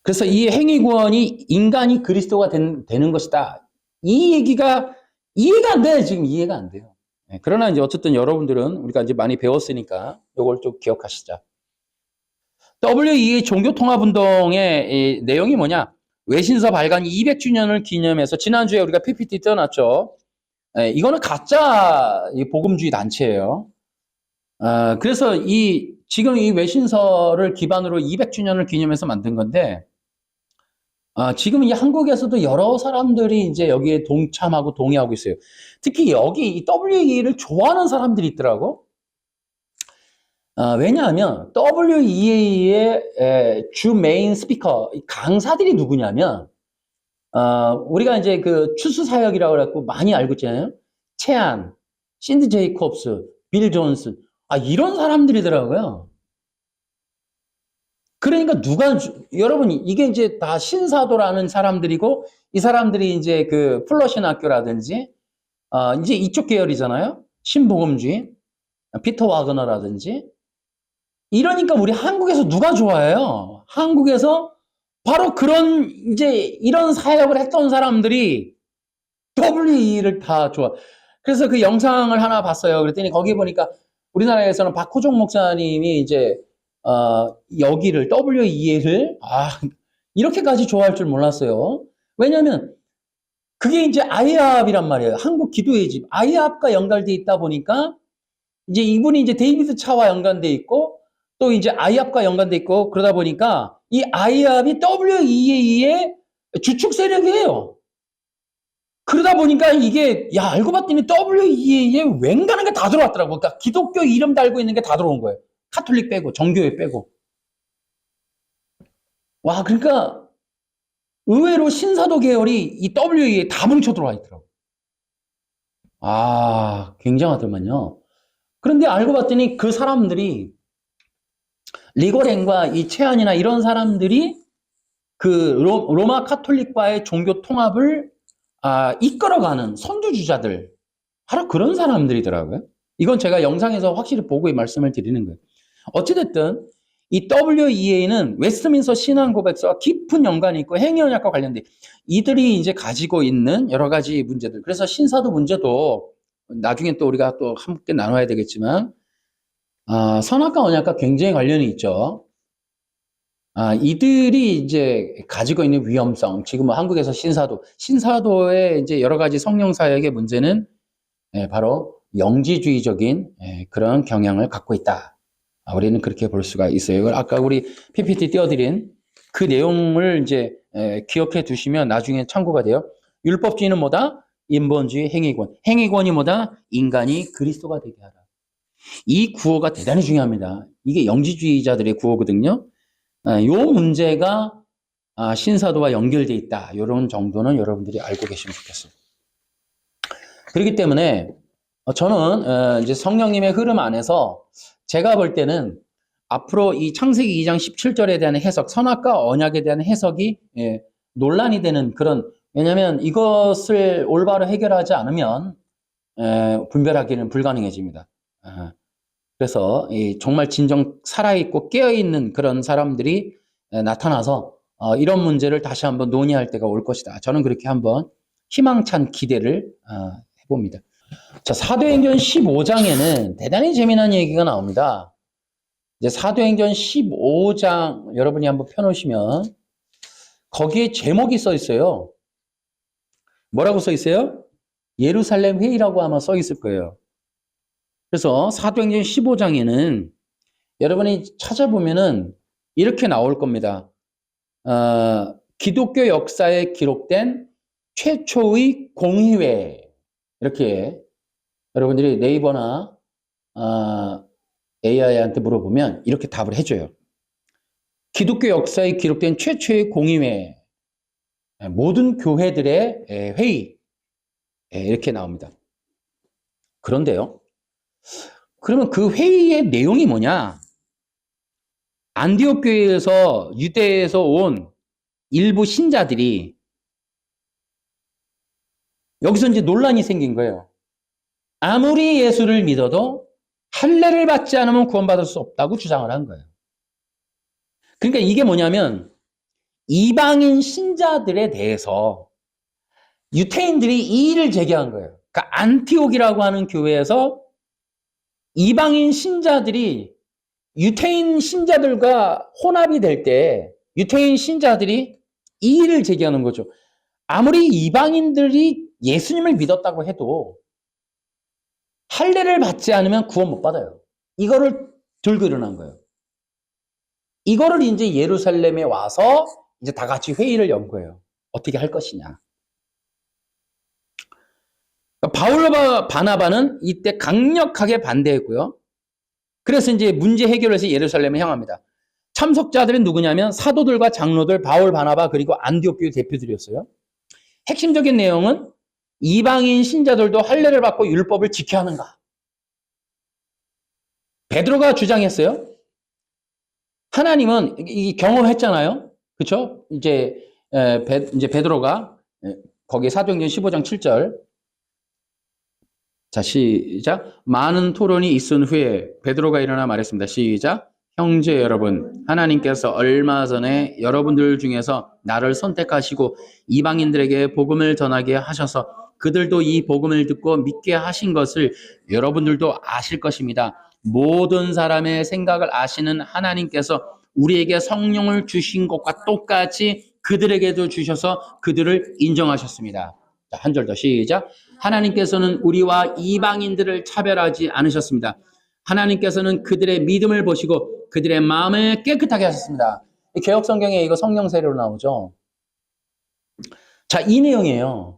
S1: 그래서 이 행위구원이 인간이 그리스도가 되는 것이다. 이 얘기가 이해가 안 돼. 지금 이해가 안 돼요. 그러나 이제 어쨌든 여러분들은 우리가 이제 많이 배웠으니까 이걸 좀 기억하시자. WEA 종교통합운동의 내용이 뭐냐? 외신서 발간 200주년을 기념해서 지난주에 우리가 PPT 떼어놨죠. 이거는 가짜 복음주의 단체예요. 그래서 지금 이 외신서를 기반으로 200주년을 기념해서 만든 건데, 지금 이 한국에서도 여러 사람들이 이제 여기에 동참하고 동의하고 있어요. 특히 여기 이 WEA를 좋아하는 사람들이 있더라고. 왜냐하면 WEA의 주 메인 스피커, 강사들이 누구냐면, 우리가 이제 그 추수사역이라고 해갖고 많이 알고 있잖아요. 채안, 신드 제이콥스, 빌 존슨, 이런 사람들이더라고요. 그러니까 여러분, 이게 이제 다 신사도라는 사람들이고, 이 사람들이 이제 그 플러신 학교라든지, 이제 이쪽 계열이잖아요. 신복음주의, 피터 와그너라든지. 이러니까 우리 한국에서 누가 좋아해요? 한국에서 바로 이런 사역을 했던 사람들이 WE를 다 좋아. 그래서 그 영상을 하나 봤어요. 그랬더니 거기 보니까 우리나라에서는 박호종 목사님이 이제 여기를 WE를 이렇게까지 좋아할 줄 몰랐어요. 왜냐하면 그게 이제 아이합이란 말이에요. 한국 기도의 집 아이합과 연결돼 있다 보니까 이제 이분이 이제 데이비드 차와 연관돼 있고 또 이제 아이합과 연관돼 있고 그러다 보니까 이 아이합이 WEA의 주축 세력이에요. 그러다 보니까 이게 알고 봤더니 WEA에 웬가는 게 다 들어왔더라고. 그러니까 기독교 이름 달고 있는 게 다 들어온 거예요. 카톨릭 빼고 정교회 빼고. 와, 그러니까 의외로 신사도 계열이 이 WEA에 다 뭉쳐 들어와 있더라고. 굉장하더만요. 그런데 알고 봤더니 그 사람들이 리고렌과 이 채안이나 이런 사람들이 그 로마 카톨릭과의 종교 통합을 이끌어가는 선두주자들, 바로 그런 사람들이더라고요. 이건 제가 영상에서 확실히 보고 말씀을 드리는 거예요. 어찌됐든 이 WEA는 웨스트민스터 신앙고백서와 깊은 연관이 있고 행위언약과 관련돼 이들이 이제 가지고 있는 여러 가지 문제들. 그래서 신사도 문제도 나중에 또 우리가 또 함께 나눠야 되겠지만 선악과 언약과 굉장히 관련이 있죠. 이들이 이제 가지고 있는 위험성, 지금 한국에서 신사도의 이제 여러 가지 성령 사역의 문제는 바로 영지주의적인 그런 경향을 갖고 있다. 우리는 그렇게 볼 수가 있어요. 이걸 아까 우리 PPT 띄워드린 그 내용을 이제 기억해 두시면 나중에 참고가 돼요. 율법주의는 뭐다? 인본주의 행위권. 행위권이 뭐다? 인간이 그리스도가 되게 하라. 이 구호가 대단히 중요합니다. 이게 영지주의자들의 구호거든요. 이 문제가 신사도와 연결돼 있다. 이런 정도는 여러분들이 알고 계시면 좋겠어요. 그렇기 때문에 저는 이제 성령님의 흐름 안에서 제가 볼 때는 앞으로 이 창세기 2장 17절에 대한 해석, 선악과 언약에 대한 해석이 논란이 되는 그런, 왜냐하면 이것을 올바로 해결하지 않으면 분별하기는 불가능해집니다. 그래서 정말 진정 살아있고 깨어있는 그런 사람들이 나타나서 이런 문제를 다시 한번 논의할 때가 올 것이다. 저는 그렇게 한번 희망찬 기대를 해봅니다. 자, 사도행전 15장에는 대단히 재미난 얘기가 나옵니다. 이제 사도행전 15장 여러분이 한번 펴놓으시면 거기에 제목이 써 있어요. 뭐라고 써 있어요? 예루살렘 회의라고 아마 써 있을 거예요. 그래서 사도행전 15장에는 여러분이 찾아보면은 이렇게 나올 겁니다. 기독교 역사에 기록된 최초의 공의회. 이렇게 여러분들이 네이버나 AI한테 물어보면 이렇게 답을 해줘요. 기독교 역사에 기록된 최초의 공의회, 모든 교회들의 회의, 이렇게 나옵니다. 그런데요, 그러면 그 회의의 내용이 뭐냐? 안디옥 교회에서 유대에서 온 일부 신자들이 여기서 이제 논란이 생긴 거예요. 아무리 예수를 믿어도 할례를 받지 않으면 구원받을 수 없다고 주장을 한 거예요. 그러니까 이게 뭐냐면 이방인 신자들에 대해서 유태인들이 이의를 제기한 거예요. 그러니까 안티옥이라고 하는 교회에서 이방인 신자들이 유태인 신자들과 혼합이 될 때 유태인 신자들이 이의를 제기하는 거죠. 아무리 이방인들이 예수님을 믿었다고 해도 할례를 받지 않으면 구원 못 받아요. 이거를 들고 일어난 거예요. 이거를 이제 예루살렘에 와서 이제 다 같이 회의를 연 거예요. 어떻게 할 것이냐. 바울과 바나바는 이때 강력하게 반대했고요. 그래서 이제 문제 해결해서 예루살렘에 향합니다. 참석자들은 누구냐면 사도들과 장로들, 바울, 바나바 그리고 안디옥 교회 대표들이었어요. 핵심적인 내용은 이방인 신자들도 할례를 받고 율법을 지켜야 하는가. 베드로가 주장했어요. 하나님은 이 경험했잖아요. 그렇죠? 이제 베드로가 거기 사도행전 15장 7절. 자, 시작. 많은 토론이 있은 후에 베드로가 일어나 말했습니다. 시작. 형제 여러분, 하나님께서 얼마 전에 여러분들 중에서 나를 선택하시고 이방인들에게 복음을 전하게 하셔서 그들도 이 복음을 듣고 믿게 하신 것을 여러분들도 아실 것입니다. 모든 사람의 생각을 아시는 하나님께서 우리에게 성령을 주신 것과 똑같이 그들에게도 주셔서 그들을 인정하셨습니다. 자, 한 절 더 시작. 하나님께서는 우리와 이방인들을 차별하지 않으셨습니다. 하나님께서는 그들의 믿음을 보시고 그들의 마음을 깨끗하게 하셨습니다. 개역 성경에 이거 성령 세례로 나오죠. 자, 이 내용이에요.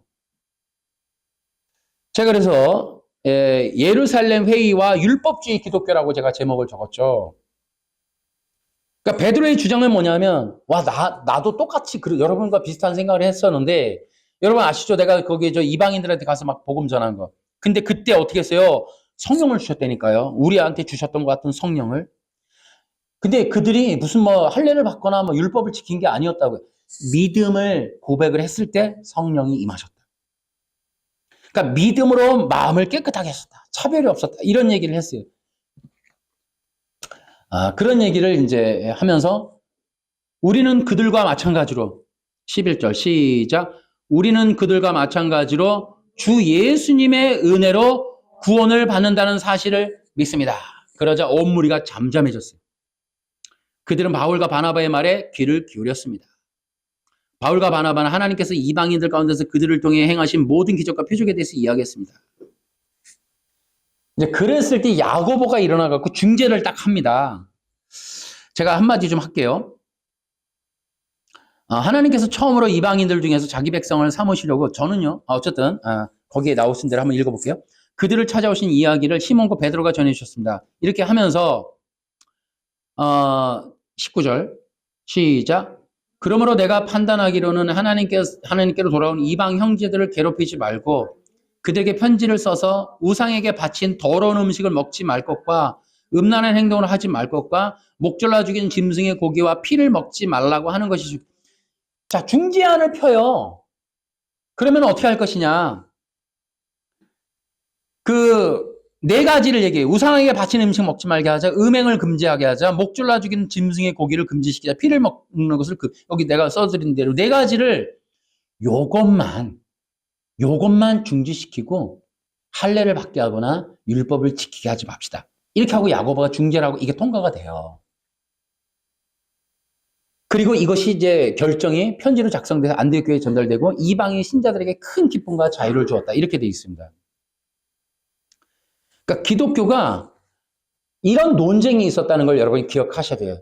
S1: 제가 그래서 예루살렘 회의와 율법주의 기독교라고 제가 제목을 적었죠. 그러니까 베드로의 주장은 뭐냐면 나도 똑같이 여러분과 비슷한 생각을 했었는데 여러분 아시죠? 내가 거기 이방인들한테 가서 막 복음 전한 거. 근데 그때 어떻게 했어요? 성령을 주셨다니까요. 우리한테 주셨던 것 같은 성령을. 근데 그들이 무슨 할례를 받거나 율법을 지킨 게 아니었다고요. 믿음을 고백을 했을 때 성령이 임하셨다. 그러니까 믿음으로 마음을 깨끗하게 했었다. 차별이 없었다. 이런 얘기를 했어요. 그런 얘기를 이제 하면서 우리는 그들과 마찬가지로 11절 시작. 우리는 그들과 마찬가지로 주 예수님의 은혜로 구원을 받는다는 사실을 믿습니다. 그러자 온 무리가 잠잠해졌어요. 그들은 바울과 바나바의 말에 귀를 기울였습니다. 바울과 바나바는 하나님께서 이방인들 가운데서 그들을 통해 행하신 모든 기적과 표적에 대해서 이야기했습니다. 이제 그랬을 때 야고보가 일어나갖고 중재를 딱 합니다. 제가 한마디 좀 할게요. 하나님께서 처음으로 이방인들 중에서 자기 백성을 삼으시려고 저는요. 어쨌든 거기에 나오신 대로 한번 읽어볼게요. 그들을 찾아오신 이야기를 시몬과 베드로가 전해주셨습니다. 이렇게 하면서 19절 시작. 그러므로 내가 판단하기로는 하나님께로 돌아온 이방 형제들을 괴롭히지 말고 그들에게 편지를 써서 우상에게 바친 더러운 음식을 먹지 말 것과 음란한 행동을 하지 말 것과 목졸라 죽인 짐승의 고기와 피를 먹지 말라고 하는 것이. 자, 중재안을 펴요. 그러면 어떻게 할 것이냐? 그 네 가지를 얘기해요. 우상에게 바치는 음식 먹지 말게 하자, 음행을 금지하게 하자, 목졸라 죽인 짐승의 고기를 금지시키자, 피를 먹는 것을 여기 내가 써드린 대로 네 가지를 요것만 중지시키고 할례를 받게 하거나 율법을 지키게 하지 맙시다. 이렇게 하고 야고보가 중재를 하고 이게 통과가 돼요. 그리고 이것이 이제 결정이 편지로 작성돼서 안디옥 교회에 전달되고 이방인 신자들에게 큰 기쁨과 자유를 주었다. 이렇게 돼 있습니다. 그러니까 기독교가 이런 논쟁이 있었다는 걸 여러분이 기억하셔야 돼요.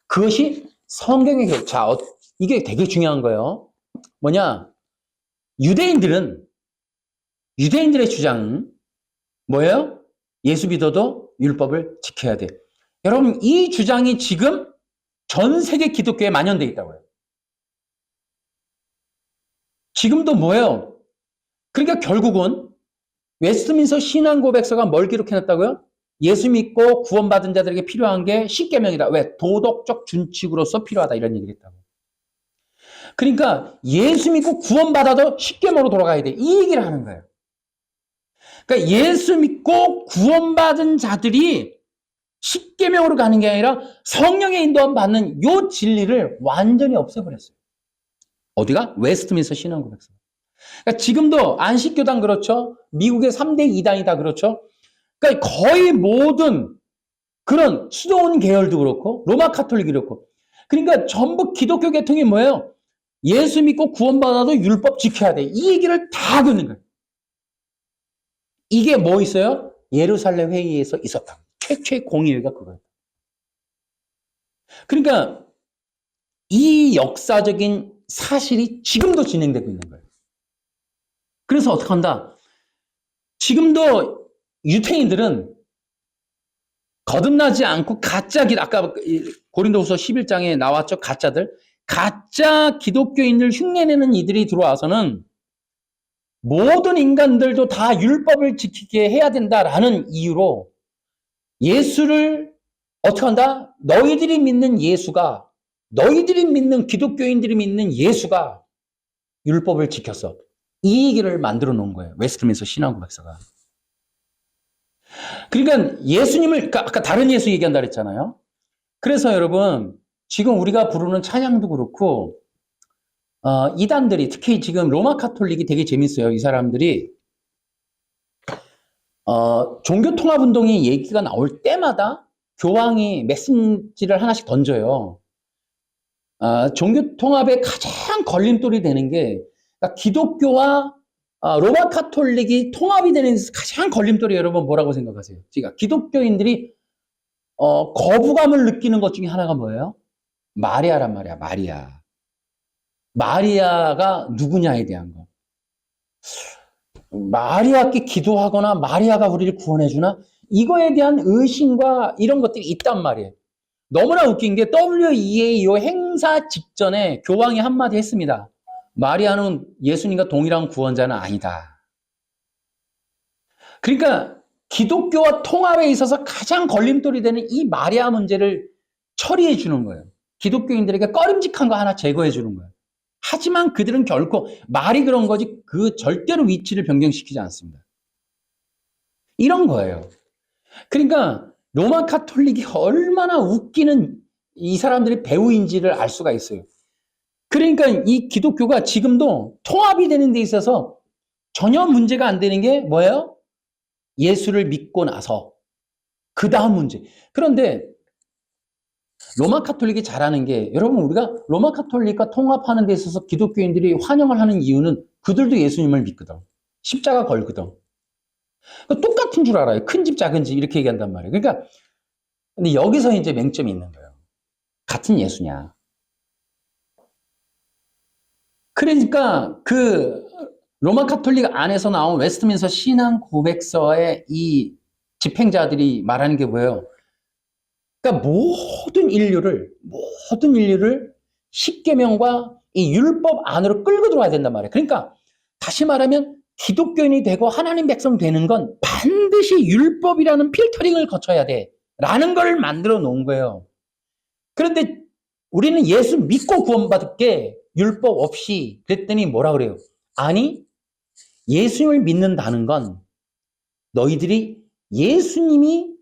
S1: 그것이 성경의 자, 이게 되게 중요한 거예요. 뭐냐? 유대인들의 주장 뭐예요? 예수 믿어도 율법을 지켜야 돼. 여러분, 이 주장이 지금 전 세계 기독교에 만연되어 있다고요. 지금도 뭐예요? 그러니까 결국은 웨스트민스터 신앙 고백서가 뭘 기록해놨다고요? 예수 믿고 구원받은 자들에게 필요한 게 십계명이다. 왜? 도덕적 준칙으로서 필요하다. 이런 얘기를 했다고. 그러니까 예수 믿고 구원받아도 십계명으로 돌아가야 돼. 이 얘기를 하는 거예요. 그러니까 예수 믿고 구원받은 자들이 십계명으로 가는 게 아니라 성령의 인도함 받는 요 진리를 완전히 없애버렸어요. 어디가? 웨스트민스터 신앙 고백서. 그러니까 지금도 안식교단 그렇죠. 미국의 3대 이단이 다 그렇죠. 그러니까 거의 모든 그런 수도원 계열도 그렇고 로마 카톨릭이 그렇고 그러니까 전부 기독교 계통이 뭐예요? 예수 믿고 구원받아도 율법 지켜야 돼. 이 얘기를 다 듣는 거예요. 이게 뭐 있어요? 예루살렘 회의에서 있었다. 최초의 공의회가 그거예요. 그러니까 이 역사적인 사실이 지금도 진행되고 있는 거예요. 그래서 어떻게 한다? 지금도 유태인들은 거듭나지 않고 가짜 아까 고린도후서 11장에 나왔죠. 가짜들. 가짜 기독교인들 흉내내는 이들이 들어와서는 모든 인간들도 다 율법을 지키게 해야 된다라는 이유로 예수를 어떻게 한다? 너희들이 믿는 예수가 너희들이 믿는 기독교인들이 믿는 예수가 율법을 지켰어. 이 얘기를 만들어 놓은 거예요. 웨스트민스터 신앙 고백서가. 그러니까 예수님을 아까 다른 예수 얘기한다 그랬잖아요. 그래서 여러분 지금 우리가 부르는 찬양도 그렇고 이단들이 특히 지금 로마 카톨릭이 되게 재밌어요. 이 사람들이 종교통합운동이 얘기가 나올 때마다 교황이 메시지를 하나씩 던져요. 종교통합의 가장 걸림돌이 되는 게 그러니까 기독교와 로마 카톨릭이 통합이 되는 가장 걸림돌이 여러분 뭐라고 생각하세요? 그러니까 기독교인들이 거부감을 느끼는 것 중에 하나가 뭐예요? 마리아란 말이야. 마리아가 누구냐에 대한 거. 마리아께 기도하거나 마리아가 우리를 구원해주나? 이거에 대한 의심과 이런 것들이 있단 말이에요. 너무나 웃긴 게 WEA 이 행사 직전에 교황이 한마디 했습니다. 마리아는 예수님과 동일한 구원자는 아니다. 그러니까 기독교와 통합에 있어서 가장 걸림돌이 되는 이 마리아 문제를 처리해 주는 거예요. 기독교인들에게 꺼림직한 거 하나 제거해 주는 거예요. 하지만 그들은 결코 말이 그런 거지 그 절대로 위치를 변경시키지 않습니다. 이런 거예요. 그러니까 로마 카톨릭이 얼마나 웃기는 이 사람들의 배우인지를 알 수가 있어요. 그러니까 이 기독교가 지금도 통합이 되는 데 있어서 전혀 문제가 안 되는 게 뭐예요? 예수를 믿고 나서 그 다음 문제. 그런데 로마 카톨릭이 잘하는 게 여러분 우리가 로마 카톨릭과 통합하는 데 있어서 기독교인들이 환영을 하는 이유는 그들도 예수님을 믿거든. 십자가 걸거든. 똑같은 줄 알아요. 큰 집 작은 집 이렇게 얘기한단 말이에요. 그러니까 근데 여기서 이제 맹점이 있는 거예요. 같은 예수냐. 그러니까 그 로마 카톨릭 안에서 나온 웨스트민스터 신앙 고백서의 이 집행자들이 말하는 게 뭐예요? 그러니까 모든 인류를 십계명과 이 율법 안으로 끌고 들어와야 된단 말이에요. 그러니까 다시 말하면 기독교인이 되고 하나님 백성 되는 건 반드시 율법이라는 필터링을 거쳐야 돼. 라는 걸 만들어 놓은 거예요. 그런데 우리는 예수 믿고 구원받을게 율법 없이 그랬더니 뭐라 그래요? 아니, 예수님을 믿는다는 건 너희들이 예수님이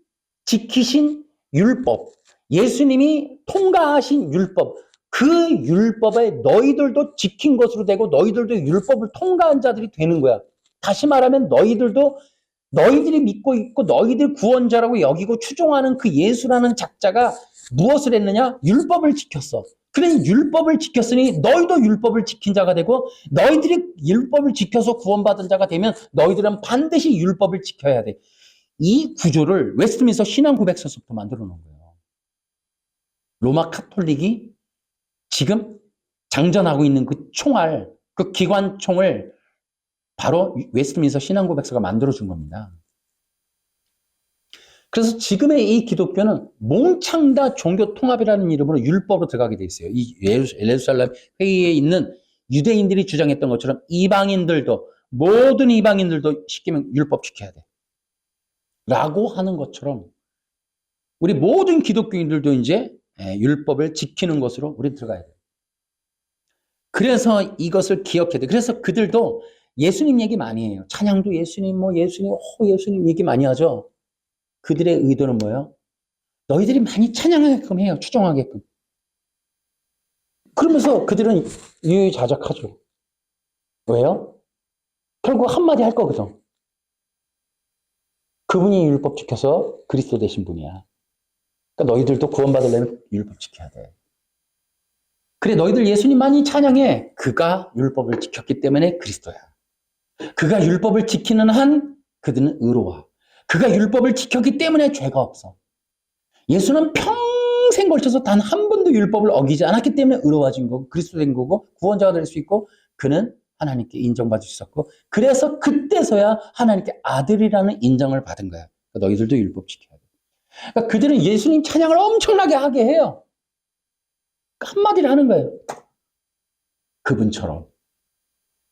S1: 지키신 율법, 예수님이 통과하신 율법, 그 율법에 너희들도 지킨 것으로 되고 너희들도 율법을 통과한 자들이 되는 거야. 다시 말하면 너희들이 믿고 있고 너희들 구원자라고 여기고 추종하는 그 예수라는 작자가 무엇을 했느냐? 율법을 지켰어. 그러니 율법을 지켰으니 너희도 율법을 지킨 자가 되고 너희들이 율법을 지켜서 구원받은 자가 되면 너희들은 반드시 율법을 지켜야 돼. 이 구조를 웨스트민스터 신앙 고백서부터 만들어 놓은 거예요. 로마 카톨릭이 지금 장전하고 있는 그 총알, 그 기관총을 바로 웨스트민스터 신앙 고백서가 만들어 준 겁니다. 그래서 지금의 이 기독교는 몽창 다 종교 통합이라는 이름으로 율법으로 들어가게 돼 있어요. 이 예루살렘 회의에 있는 유대인들이 주장했던 것처럼 모든 이방인들도 십계명 율법 지켜야 돼. 라고 하는 것처럼 우리 모든 기독교인들도 이제 율법을 지키는 것으로 우리 들어가야 돼요. 그래서 이것을 기억해야 돼. 그래서 그들도 예수님 얘기 많이 해요. 찬양도 예수님, 예수님 얘기 많이 하죠. 그들의 의도는 뭐예요? 너희들이 많이 찬양하게끔 해요. 추종하게끔. 그러면서 그들은 유유자적하죠. 왜요? 결국 한마디 할 거거든. 그분이 율법 지켜서 그리스도 되신 분이야. 그러니까 너희들도 구원받으려면 율법 지켜야 돼. 그래, 너희들 예수님 많이 찬양해. 그가 율법을 지켰기 때문에 그리스도야. 그가 율법을 지키는 한 그들은 의로워. 그가 율법을 지켰기 때문에 죄가 없어. 예수는 평생 걸쳐서 단 한 번도 율법을 어기지 않았기 때문에 의로워진 거고 그리스도 된 거고 구원자가 될 수 있고 그는 하나님께 인정받을 수 있었고 그래서 그때서야 하나님께 아들이라는 인정을 받은 거야. 그러니까 너희들도 율법 지켜야 돼. 그러니까 그들은 예수님 찬양을 엄청나게 하게 해요. 한마디를 하는 거예요. 그분처럼.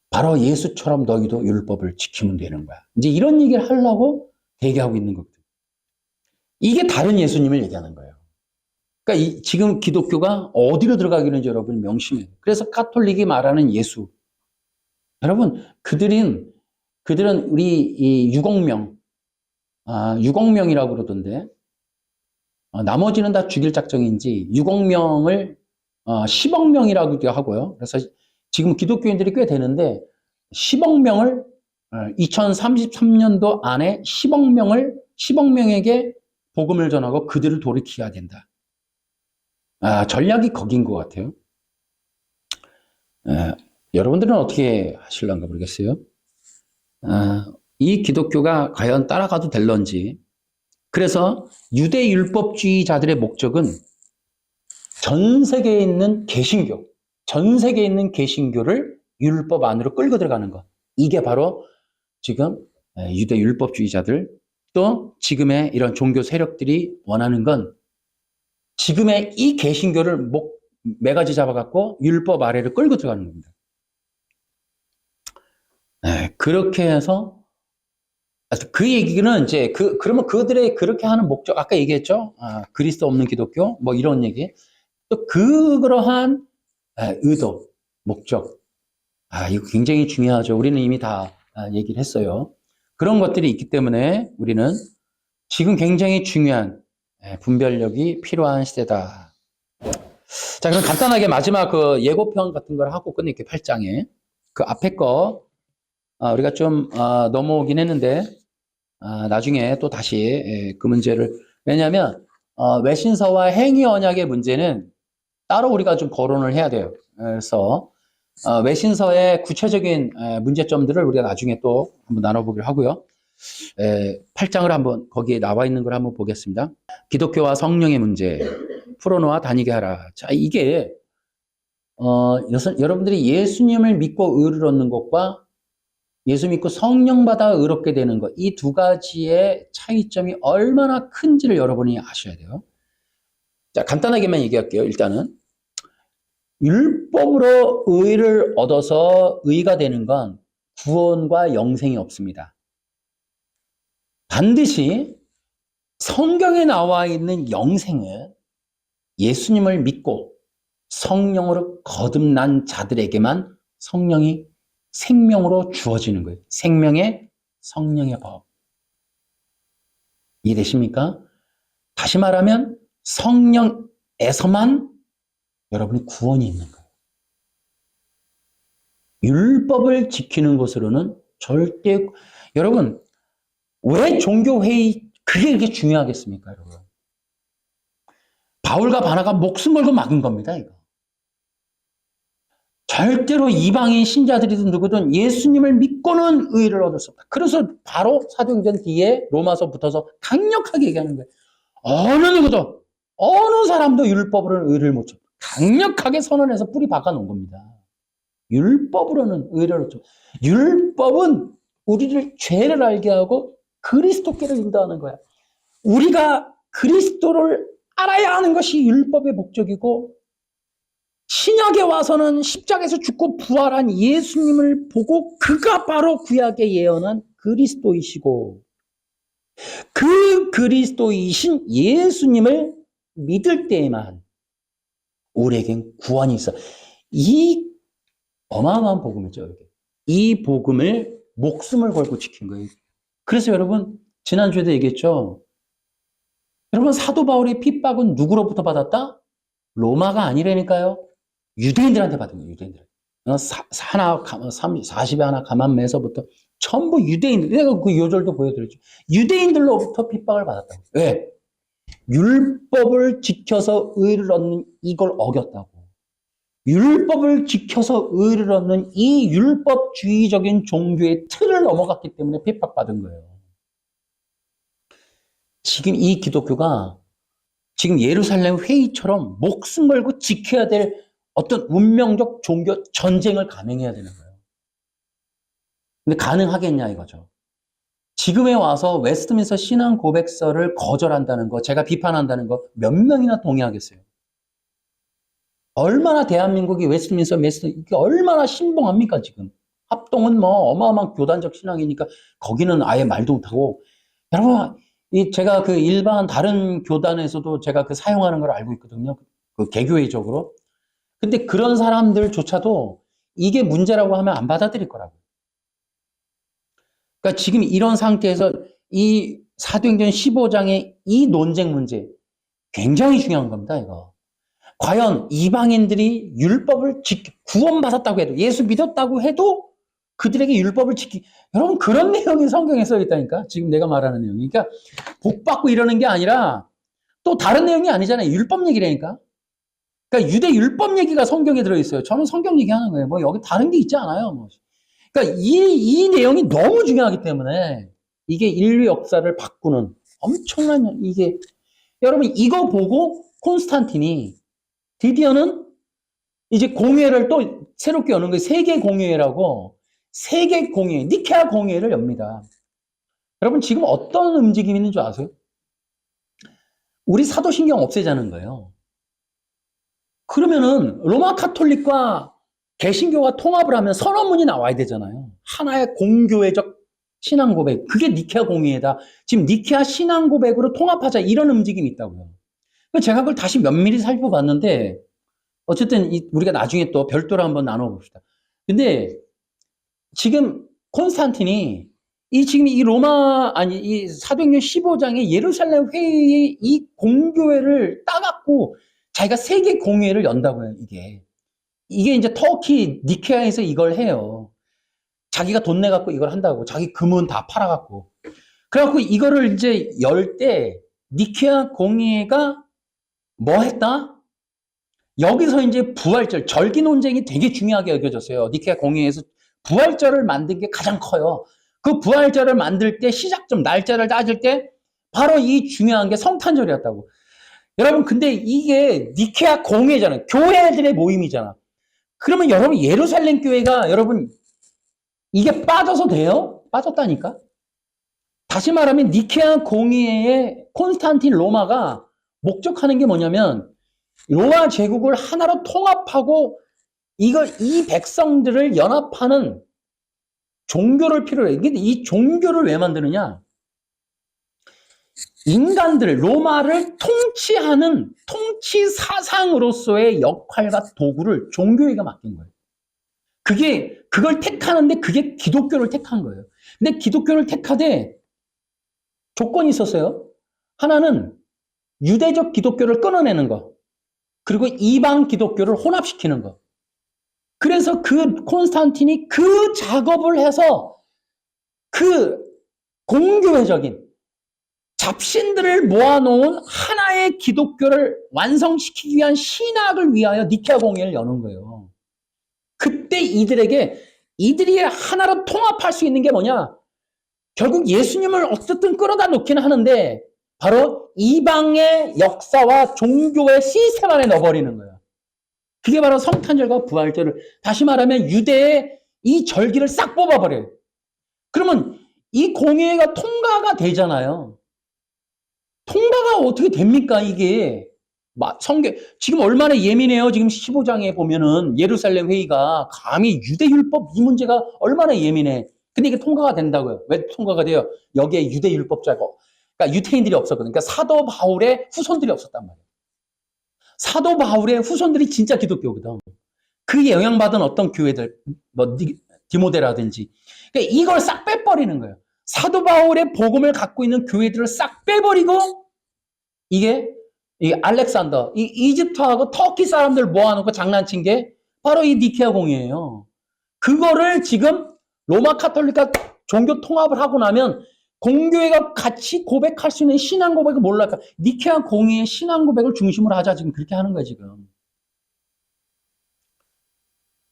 S1: 바로 예수처럼 너희도 율법을 지키면 되는 거야. 이제 이런 얘기를 하려고 대기하고 있는 거거든. 이게 다른 예수님을 얘기하는 거예요. 그러니까 지금 기독교가 어디로 들어가기는지 여러분 명심해요. 그래서 카톨릭이 말하는 예수. 여러분, 그들은 우리 이 6억 명이라고 그러던데, 나머지는 다 죽일 작정인지 6억 명을 10억 명이라고도 하고요. 그래서 지금 기독교인들이 꽤 되는데 10억 명을 2033년도 안에 10억 명에게 복음을 전하고 그들을 돌이켜야 된다. 전략이 거긴 것 같아요. 여러분들은 어떻게 하실런가 모르겠어요. 이 기독교가 과연 따라가도 될런지. 그래서 유대 율법주의자들의 목적은 전 세계에 있는 개신교를 율법 안으로 끌고 들어가는 것. 이게 바로 지금 유대 율법주의자들 또 지금의 이런 종교 세력들이 원하는 건 지금의 이 개신교를 매가지 잡아갖고 율법 아래를 끌고 들어가는 겁니다. 그렇게 해서 그 얘기는 이제 그러면 그들의 그렇게 하는 목적 아까 얘기했죠. 그리스도 없는 기독교 뭐 이런 얘기. 또 그러한 의도, 목적. 이거 굉장히 중요하죠. 우리는 이미 다 얘기를 했어요. 그런 것들이 있기 때문에 우리는 지금 굉장히 중요한 분별력이 필요한 시대다. 자, 그럼 간단하게 마지막 그 예고편 같은 걸 하고 끝낼게요. 8장에. 그 앞에 거 우리가 좀 넘어오긴 했는데 나중에 또 다시 그 문제를 왜냐하면 외신서와 행위 언약의 문제는 따로 우리가 좀 거론을 해야 돼요. 그래서 외신서의 구체적인 문제점들을 우리가 나중에 또 한번 나눠보기로 하고요. 8장을 한번 거기에 나와 있는 걸 한번 보겠습니다. 기독교와 성령의 문제 풀어놓아 다니게 하라. 자, 이게 여러분들이 예수님을 믿고 의를 얻는 것과 예수 믿고 성령 받아 의롭게 되는 것, 이 두 가지의 차이점이 얼마나 큰지를 여러분이 아셔야 돼요. 자, 간단하게만 얘기할게요. 일단은 율법으로 의를 얻어서 의가 되는 건 구원과 영생이 없습니다. 반드시 성경에 나와 있는 영생은 예수님을 믿고 성령으로 거듭난 자들에게만 성령이 생명으로 주어지는 거예요. 생명의 성령의 법. 이해되십니까? 다시 말하면 성령에서만 여러분이 구원이 있는 거예요. 율법을 지키는 것으로는 절대, 여러분, 왜 종교회의, 그게 이렇게 중요하겠습니까, 여러분? 바울과 바나가 목숨 걸고 막은 겁니다, 이거. 절대로 이방인 신자들이든 누구든 예수님을 믿고는 의를 얻을 수 없다. 그래서 바로 사도행전 뒤에 로마서 붙어서 강력하게 얘기하는 거예요. 어느 누구도, 어느 사람도 율법으로는 의를 못 줘. 강력하게 선언해서 뿌리 박아놓은 겁니다. 율법으로는 의를 얻죠. 율법은 우리를 죄를 알게 하고 그리스도께를 인도하는 거야. 우리가 그리스도를 알아야 하는 것이 율법의 목적이고, 신약에 와서는 십자가에서 죽고 부활한 예수님을 보고 그가 바로 구약에 예언한 그리스도이시고, 그 그리스도이신 예수님을 믿을 때에만 우리에겐 구원이 있어. 이 어마어마한 복음이죠. 이 복음을 목숨을 걸고 지킨 거예요. 그래서 여러분, 지난주에도 얘기했죠. 여러분, 사도 바울의 핍박은 누구로부터 받았다? 로마가 아니라니까요. 유대인들한테 받은 거예요. 유대인들. 40에 하나 가만 매서부터 전부 유대인들. 내가 그 요절도 보여드렸죠. 유대인들로부터 핍박을 받았다고. 왜? 율법을 지켜서 의를 얻는 이걸 어겼다고. 율법을 지켜서 의를 얻는 이 율법주의적인 종교의 틀을 넘어갔기 때문에 핍박받은 거예요. 지금 이 기독교가 지금 예루살렘 회의처럼 목숨 걸고 지켜야 될 어떤 운명적 종교 전쟁을 감행해야 되는 거예요. 근데 가능하겠냐 이거죠. 지금에 와서 웨스트민스터 신앙 고백서를 거절한다는 거, 제가 비판한다는 거 몇 명이나 동의하겠어요? 얼마나 대한민국이 웨스트민스터 이게 얼마나 신봉합니까 지금? 합동은 뭐 어마어마한 교단적 신앙이니까 거기는 아예 말도 못하고. 여러분, 제가 그 일반 다른 교단에서도 제가 그 사용하는 걸 알고 있거든요. 그 개교회적으로. 근데 그런 사람들조차도 이게 문제라고 하면 안 받아들일 거라고요. 그러니까 지금 이런 상태에서 이 사도행전 15장의 이 논쟁 문제 굉장히 중요한 겁니다, 이거. 과연 이방인들이 율법을 구원받았다고 해도, 예수 믿었다고 해도 그들에게 율법을 여러분, 그런 내용이 성경에 써 있다니까. 지금 내가 말하는 내용이. 그러니까 복 받고 이러는 게 아니라 또 다른 내용이 아니잖아요. 율법 얘기라니까. 그러니까 유대 율법 얘기가 성경에 들어있어요. 저는 성경 얘기하는 거예요. 뭐 여기 다른 게 있지 않아요. 뭐. 그러니까 이 내용이 너무 중요하기 때문에 이게 인류 역사를 바꾸는 엄청난, 이게, 여러분, 이거 보고 콘스탄틴이 드디어는 이제 공회를 또 새롭게 여는 거예요. 세계 공회라고, 세계 공회, 니케아 공회를 엽니다. 여러분, 지금 어떤 움직임이 있는 줄 아세요? 우리 사도신경 없애자는 거예요. 그러면은 로마 카톨릭과 개신교가 통합을 하면 선언문이 나와야 되잖아요. 하나의 공교회적 신앙 고백. 그게 니케아 공회다. 지금 니케아 신앙 고백으로 통합하자, 이런 움직임이 있다고요. 제가 그걸 다시 면밀히 살펴봤는데, 어쨌든 우리가 나중에 또 별도로 한번 나눠봅시다. 근데 지금 콘스탄틴이 지금 이 사도행전 15장의 예루살렘 회의의 이 공교회를 따갖고 자기가 세계 공회를 연다고요, 이게. 이게 이제 터키 니케아에서 이걸 해요. 자기가 돈 내갖고 이걸 한다고. 자기 금은 다 팔아갖고. 그래갖고 이거를 이제 열 때 니케아 공회가 뭐 했다? 여기서 이제 부활절, 절기 논쟁이 되게 중요하게 여겨졌어요. 니케아 공회에서 부활절을 만든 게 가장 커요. 그 부활절을 만들 때 시작점, 날짜를 따질 때 바로 이 중요한 게 성탄절이었다고. 여러분, 근데 이게 니케아 공회잖아요. 교회들의 모임이잖아. 그러면 여러분 예루살렘 교회가 여러분 이게 빠져서 돼요? 빠졌다니까? 다시 말하면 니케아 공의회의 콘스탄틴 로마가 목적하는 게 뭐냐면 로마 제국을 하나로 통합하고 이 백성들을 연합하는 종교를 필요로 해요. 근데 이 종교를 왜 만드느냐? 인간들, 로마를 통치하는 통치 사상으로서의 역할과 도구를 종교회가 맡긴 거예요. 그걸 택하는데 그게 기독교를 택한 거예요. 근데 기독교를 택하되 조건이 있었어요. 하나는 유대적 기독교를 끊어내는 거. 그리고 이방 기독교를 혼합시키는 거. 그래서 콘스탄틴이 그 작업을 해서 그 공교회적인 잡신들을 모아놓은 하나의 기독교를 완성시키기 위한 신학을 위하여 니케아 공회를 여는 거예요. 그때 이들이 하나로 통합할 수 있는 게 뭐냐? 결국 예수님을 어쨌든 끌어다 놓기는 하는데 바로 이방의 역사와 종교의 시스템 안에 넣어버리는 거예요. 그게 바로 성탄절과 부활절을, 다시 말하면 유대의 이 절기를 싹 뽑아버려요. 그러면 이 공회가 통과가 되잖아요. 통과가 어떻게 됩니까, 이게? 지금 얼마나 예민해요. 지금 15장에 보면은 예루살렘 회의가 감히 유대율법 이 문제가 얼마나 예민해. 근데 이게 통과가 된다고요. 왜 통과가 돼요? 여기에 유대율법자고. 그러니까 유태인들이 없었거든요. 그러니까 사도 바울의 후손들이 없었단 말이에요. 사도 바울의 후손들이 진짜 기독교거든. 그 영향받은 어떤 교회들, 뭐 디모데라든지. 그러니까 이걸 싹 빼버리는 거예요. 사도 바울의 복음을 갖고 있는 교회들을 싹 빼버리고 이게 알렉산더, 이집트하고 터키 사람들 모아놓고 장난친 게 바로 이 니케아 공회예요. 그거를 지금 로마 카톨릭과 종교 통합을 하고 나면 공교회가 같이 고백할 수 있는 신앙 고백을 몰라까 니케아 공회의 신앙 고백을 중심으로 하자 지금 그렇게 하는 거예요 지금.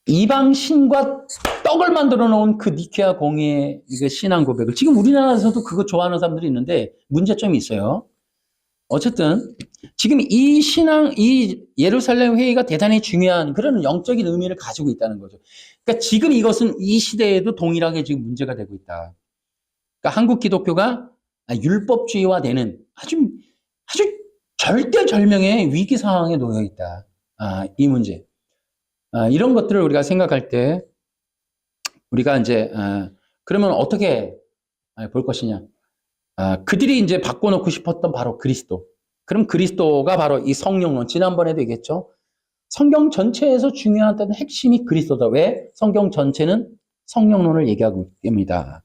S1: 이방 신과 떡을 만들어 놓은 그 니케아 공회의 신앙 고백을 지금 우리나라에서도 그거 좋아하는 사람들이 있는데 문제점이 있어요. 어쨌든 지금 이 예루살렘 회의가 대단히 중요한 그런 영적인 의미를 가지고 있다는 거죠. 그러니까 지금 이것은 이 시대에도 동일하게 지금 문제가 되고 있다. 그러니까 한국 기독교가 율법주의화되는 아주 절대절명의 위기 상황에 놓여 있다. 이 문제. 이런 것들을 우리가 생각할 때 우리가 이제 그러면 어떻게 볼 것이냐? 그들이 이제 바꿔놓고 싶었던 바로 그리스도. 그럼 그리스도가 바로 이 성령론. 지난번에도 얘기했죠. 성경 전체에서 중요한 핵심이 그리스도다. 왜? 성경 전체는 성령론을 얘기하고 있습니다.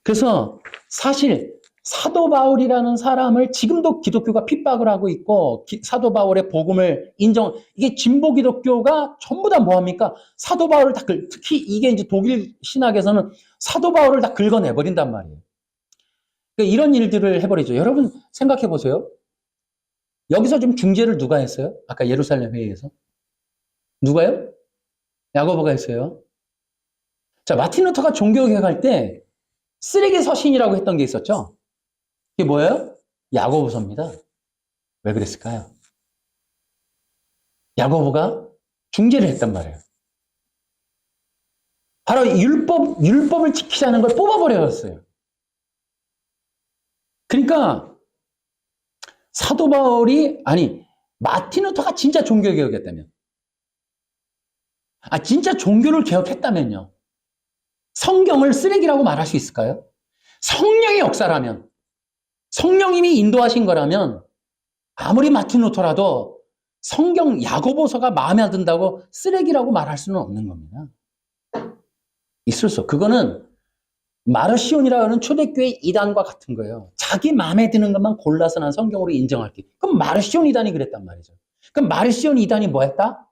S1: 그래서 사실 사도 바울이라는 사람을 지금도 기독교가 핍박을 하고 있고 사도 바울의 복음을 이게 진보 기독교가 전부 다 뭐합니까? 사도 바울을 다 특히 이게 이제 독일 신학에서는 사도 바울을 다 긁어내버린단 말이에요. 그러니까 이런 일들을 해버리죠. 여러분 생각해 보세요. 여기서 좀 중재를 누가 했어요? 아까 예루살렘 회의에서. 누가요? 야고보가 했어요. 자, 마틴 루터가 종교개혁할 때 쓰레기 서신이라고 했던 게 있었죠. 이게 뭐예요? 야고보서입니다. 왜 그랬을까요? 야고보가 중재를 했단 말이에요. 바로 율법을 지키자는 걸 뽑아버렸어요. 그러니까 사도 바울이 마틴 루터가 진짜 종교개혁했다면 진짜 종교를 개혁했다면요. 성경을 쓰레기라고 말할 수 있을까요? 성령의 역사라면 성령님이 인도하신 거라면 아무리 마틴 루터라도 성경 야고보서가 마음에 안 든다고 쓰레기라고 말할 수는 없는 겁니다. 있을 수. 그거는 마르시온이라고 하는 초대교회 이단과 같은 거예요. 자기 마음에 드는 것만 골라서 난 성경으로 인정할게. 그럼 마르시온 이단이 그랬단 말이죠. 그럼 마르시온 이단이 뭐 했다?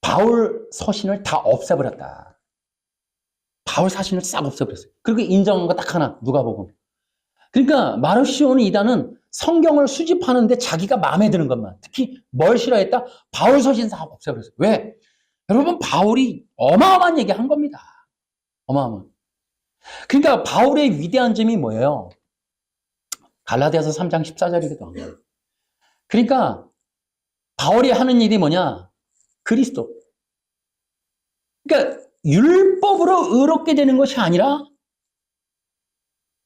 S1: 바울 서신을 다 없애버렸다. 바울 서신을 싹 없애버렸어요. 그리고 인정한 거 딱 하나, 누가복음. 그러니까 마르시온 이단은 성경을 수집하는데 자기가 마음에 드는 것만, 특히 뭘 싫어했다? 바울 서신 싹 없애버렸어요. 왜? 여러분 바울이 어마어마한 얘기 한 겁니다. 어마어마한. 그러니까 바울의 위대한 점이 뭐예요? 갈라디아서 3장 14절이기도 합니다. 그러니까 바울이 하는 일이 뭐냐? 그리스도. 그러니까 율법으로 의롭게 되는 것이 아니라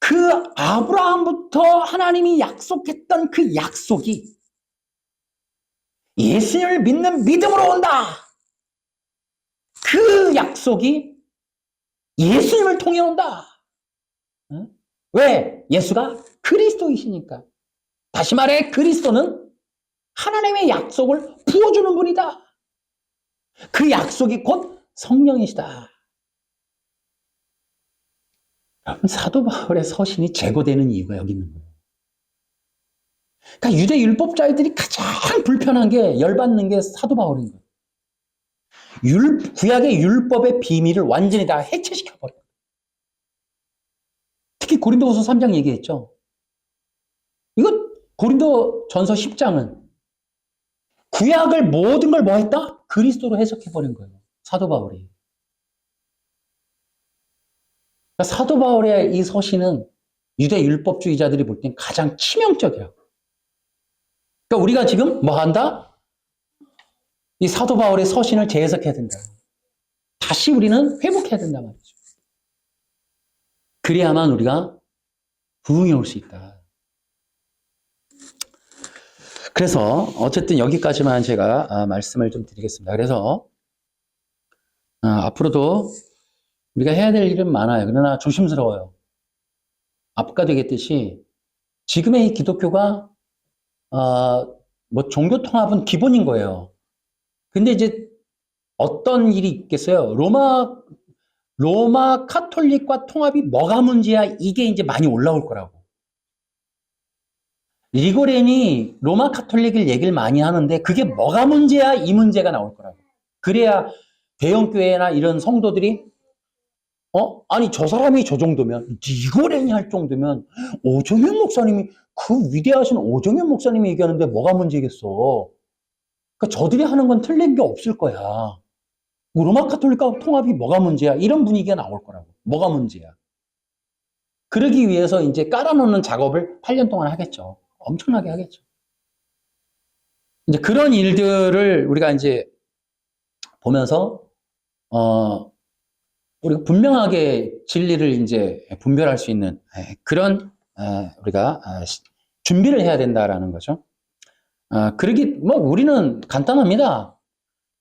S1: 그 아브라함부터 하나님이 약속했던 그 약속이 예수님을 믿는 믿음으로 온다. 그 약속이 예수님을 통해 온다. 왜? 예수가 그리스도이시니까. 다시 말해 그리스도는 하나님의 약속을 부어주는 분이다. 그 약속이 곧 성령이시다. 여러분, 사도 바울의 서신이 제거되는 이유가 여기 있는 거예요. 그러니까 유대 율법자들이 가장 불편한 게, 열받는 게 사도 바울인 거예요. 구약의 율법의 비밀을 완전히 다 해체시켜버려요. 특히 고린도후서 3장 얘기했죠. 이거 고린도 전서 10장은 구약을 모든 걸 뭐 했다? 그리스도로 해석해버린 거예요. 사도 바울이. 그러니까 사도 바울의 이 서신은 유대 율법주의자들이 볼 땐 가장 치명적이야. 그러니까 우리가 지금 뭐 한다? 이 사도 바울의 서신을 재해석해야 된다. 다시 우리는 회복해야 된단 말이죠. 그래야만 우리가 부흥해 올 수 있다. 그래서 어쨌든 여기까지만 제가 말씀을 좀 드리겠습니다. 그래서 앞으로도 우리가 해야 될 일은 많아요. 그러나 조심스러워요. 아까도 얘기했듯이 지금의 이 기독교가 뭐 종교 통합은 기본인 거예요. 근데 이제 어떤 일이 있겠어요? 로마 카톨릭과 통합이 뭐가 문제야? 이게 이제 많이 올라올 거라고. 리고렌이 로마 카톨릭을 얘기를 많이 하는데 그게 뭐가 문제야? 이 문제가 나올 거라고. 그래야 대형교회나 이런 성도들이 아니 저 사람이 저 정도면, 리고렌이 할 정도면 오정현 목사님이, 그 위대하신 오정현 목사님이 얘기하는데 뭐가 문제겠어. 그러니까 저들이 하는 건 틀린 게 없을 거야. 로마 카톨릭과 통합이 뭐가 문제야? 이런 분위기가 나올 거라고. 뭐가 문제야? 그러기 위해서 이제 깔아놓는 작업을 8년 동안 하겠죠. 엄청나게 하겠죠. 이제 그런 일들을 우리가 이제 보면서 우리가 분명하게 진리를 이제 분별할 수 있는 그런 우리가 준비를 해야 된다라는 거죠. 뭐 우리는 간단합니다.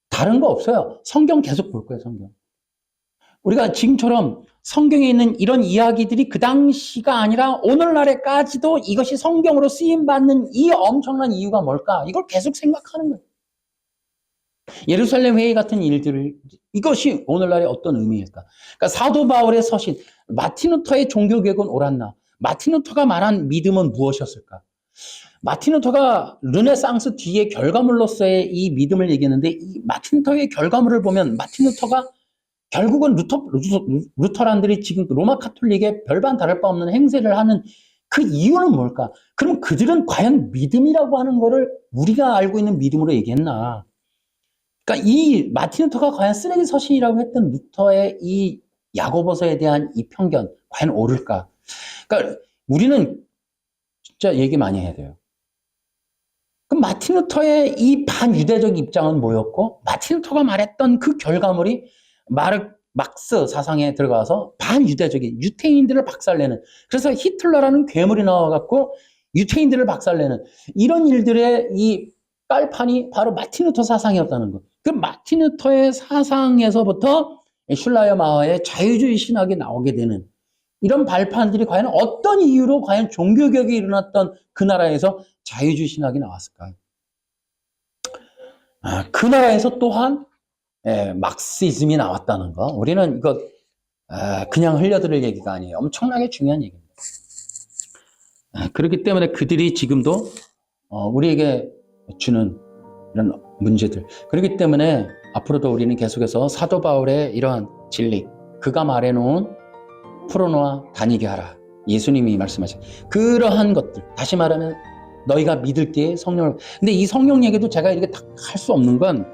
S1: 다른 거 없어요. 성경 계속 볼 거예요, 성경. 우리가 지금처럼 성경에 있는 이런 이야기들이 그 당시가 아니라 오늘날에까지도 이것이 성경으로 쓰임받는 이 엄청난 이유가 뭘까? 이걸 계속 생각하는 거예요. 예루살렘 회의 같은 일들을, 이것이 오늘날에 어떤 의미일까? 그러니까 사도 바울의 서신, 마틴 루터의 종교개혁은 옳았나? 마틴 루터가 말한 믿음은 무엇이었을까? 마틴 루터가 르네상스 뒤의 결과물로서의 이 믿음을 얘기했는데, 이 마틴 루터의 결과물을 보면 마틴 루터가 결국은 루터란들이 지금 로마 카톨릭의 별반 다를 바 없는 행세를 하는 그 이유는 뭘까? 그럼 그들은 과연 믿음이라고 하는 거를 우리가 알고 있는 믿음으로 얘기했나? 그러니까 이 마틴 루터가 과연 쓰레기 서신이라고 했던 루터의 이 야고보서에 대한 이 편견 과연 옳을까? 그러니까 우리는 진짜 얘기 많이 해야 돼요. 그럼 마틴 루터의 이 반유대적 입장은 뭐였고, 마틴 루터가 말했던 그 결과물이 막스 사상에 들어가서 반유대적인 유태인들을 박살내는, 그래서 히틀러라는 괴물이 나와갖고 유태인들을 박살내는 이런 일들의 이 깔판이 바로 마틴 루터 사상이었다는 거. 그 마틴 루터의 사상에서부터 슐라이어마허의 자유주의 신학이 나오게 되는 이런 발판들이 과연 어떤 이유로 과연 종교개혁이 일어났던 그 나라에서 자유주의 신학이 나왔을까? 그 나라에서 또한 막시즘이 나왔다는 거. 우리는 이거 그냥 흘려들을 얘기가 아니에요. 엄청나게 중요한 얘기입니다. 그렇기 때문에 그들이 지금도 우리에게 주는 이런 문제들. 그렇기 때문에 앞으로도 우리는 계속해서 사도 바울의 이러한 진리, 그가 말해놓은 풀어놓아 다니게 하라. 예수님이 말씀하신 그러한 것들. 다시 말하면 너희가 믿을 때에 성령을. 근데 이 성령 얘기도 제가 이렇게 다 할 수 없는 건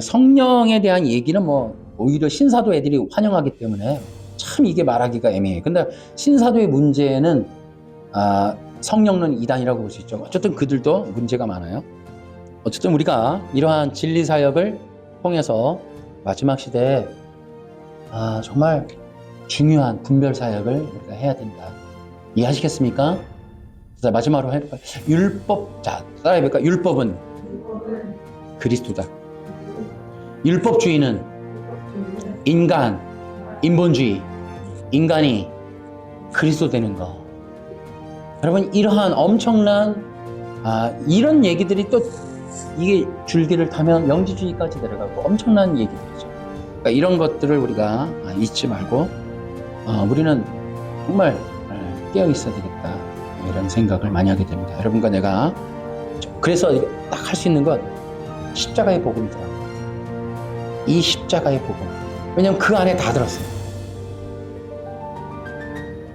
S1: 성령에 대한 얘기는 뭐 오히려 신사도 애들이 환영하기 때문에 참 이게 말하기가 애매해요. 근데 신사도의 문제는 성령론 이단이라고 볼 수 있죠. 어쨌든 그들도 문제가 많아요. 어쨌든 우리가 이러한 진리 사역을 통해서 마지막 시대에 정말 중요한 분별 사역을 우리가 해야 된다. 이해하시겠습니까? 자, 마지막으로 해볼까요? 율법, 자, 따라해볼까요? 율법은 그리스도다. 율법주의는 인간, 인본주의, 인간이 그리스도 되는 거. 여러분, 이러한 엄청난 이런 얘기들이 또 이게 줄기를 타면 영지주의까지 내려가고 엄청난 얘기들이죠. 그러니까 이런 것들을 우리가 잊지 말고 우리는 정말 깨어 있어야 되겠다, 이런 생각을 많이 하게 됩니다. 여러분과 내가 그래서 딱 할 수 있는 건 십자가의 복음이더라고요. 이 십자가의 복음. 왜냐하면 그 안에 다 들었어요.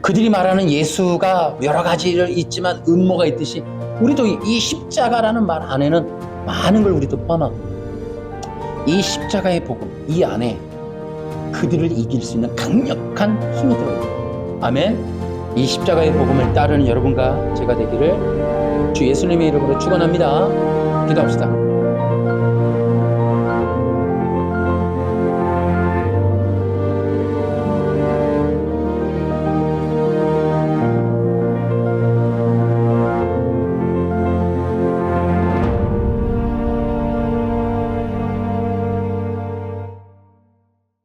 S1: 그들이 말하는 예수가 여러 가지를 있지만 음모가 있듯이 우리도 이 십자가라는 말 안에는 많은 걸 우리도 포함하고, 이 십자가의 복음, 이 안에 그들을 이길 수 있는 강력한 힘이 들어요. 아멘. 이 십자가의 복음을 따르는 여러분과 제가 되기를 주 예수님의 이름으로 축원합니다. 기도합시다.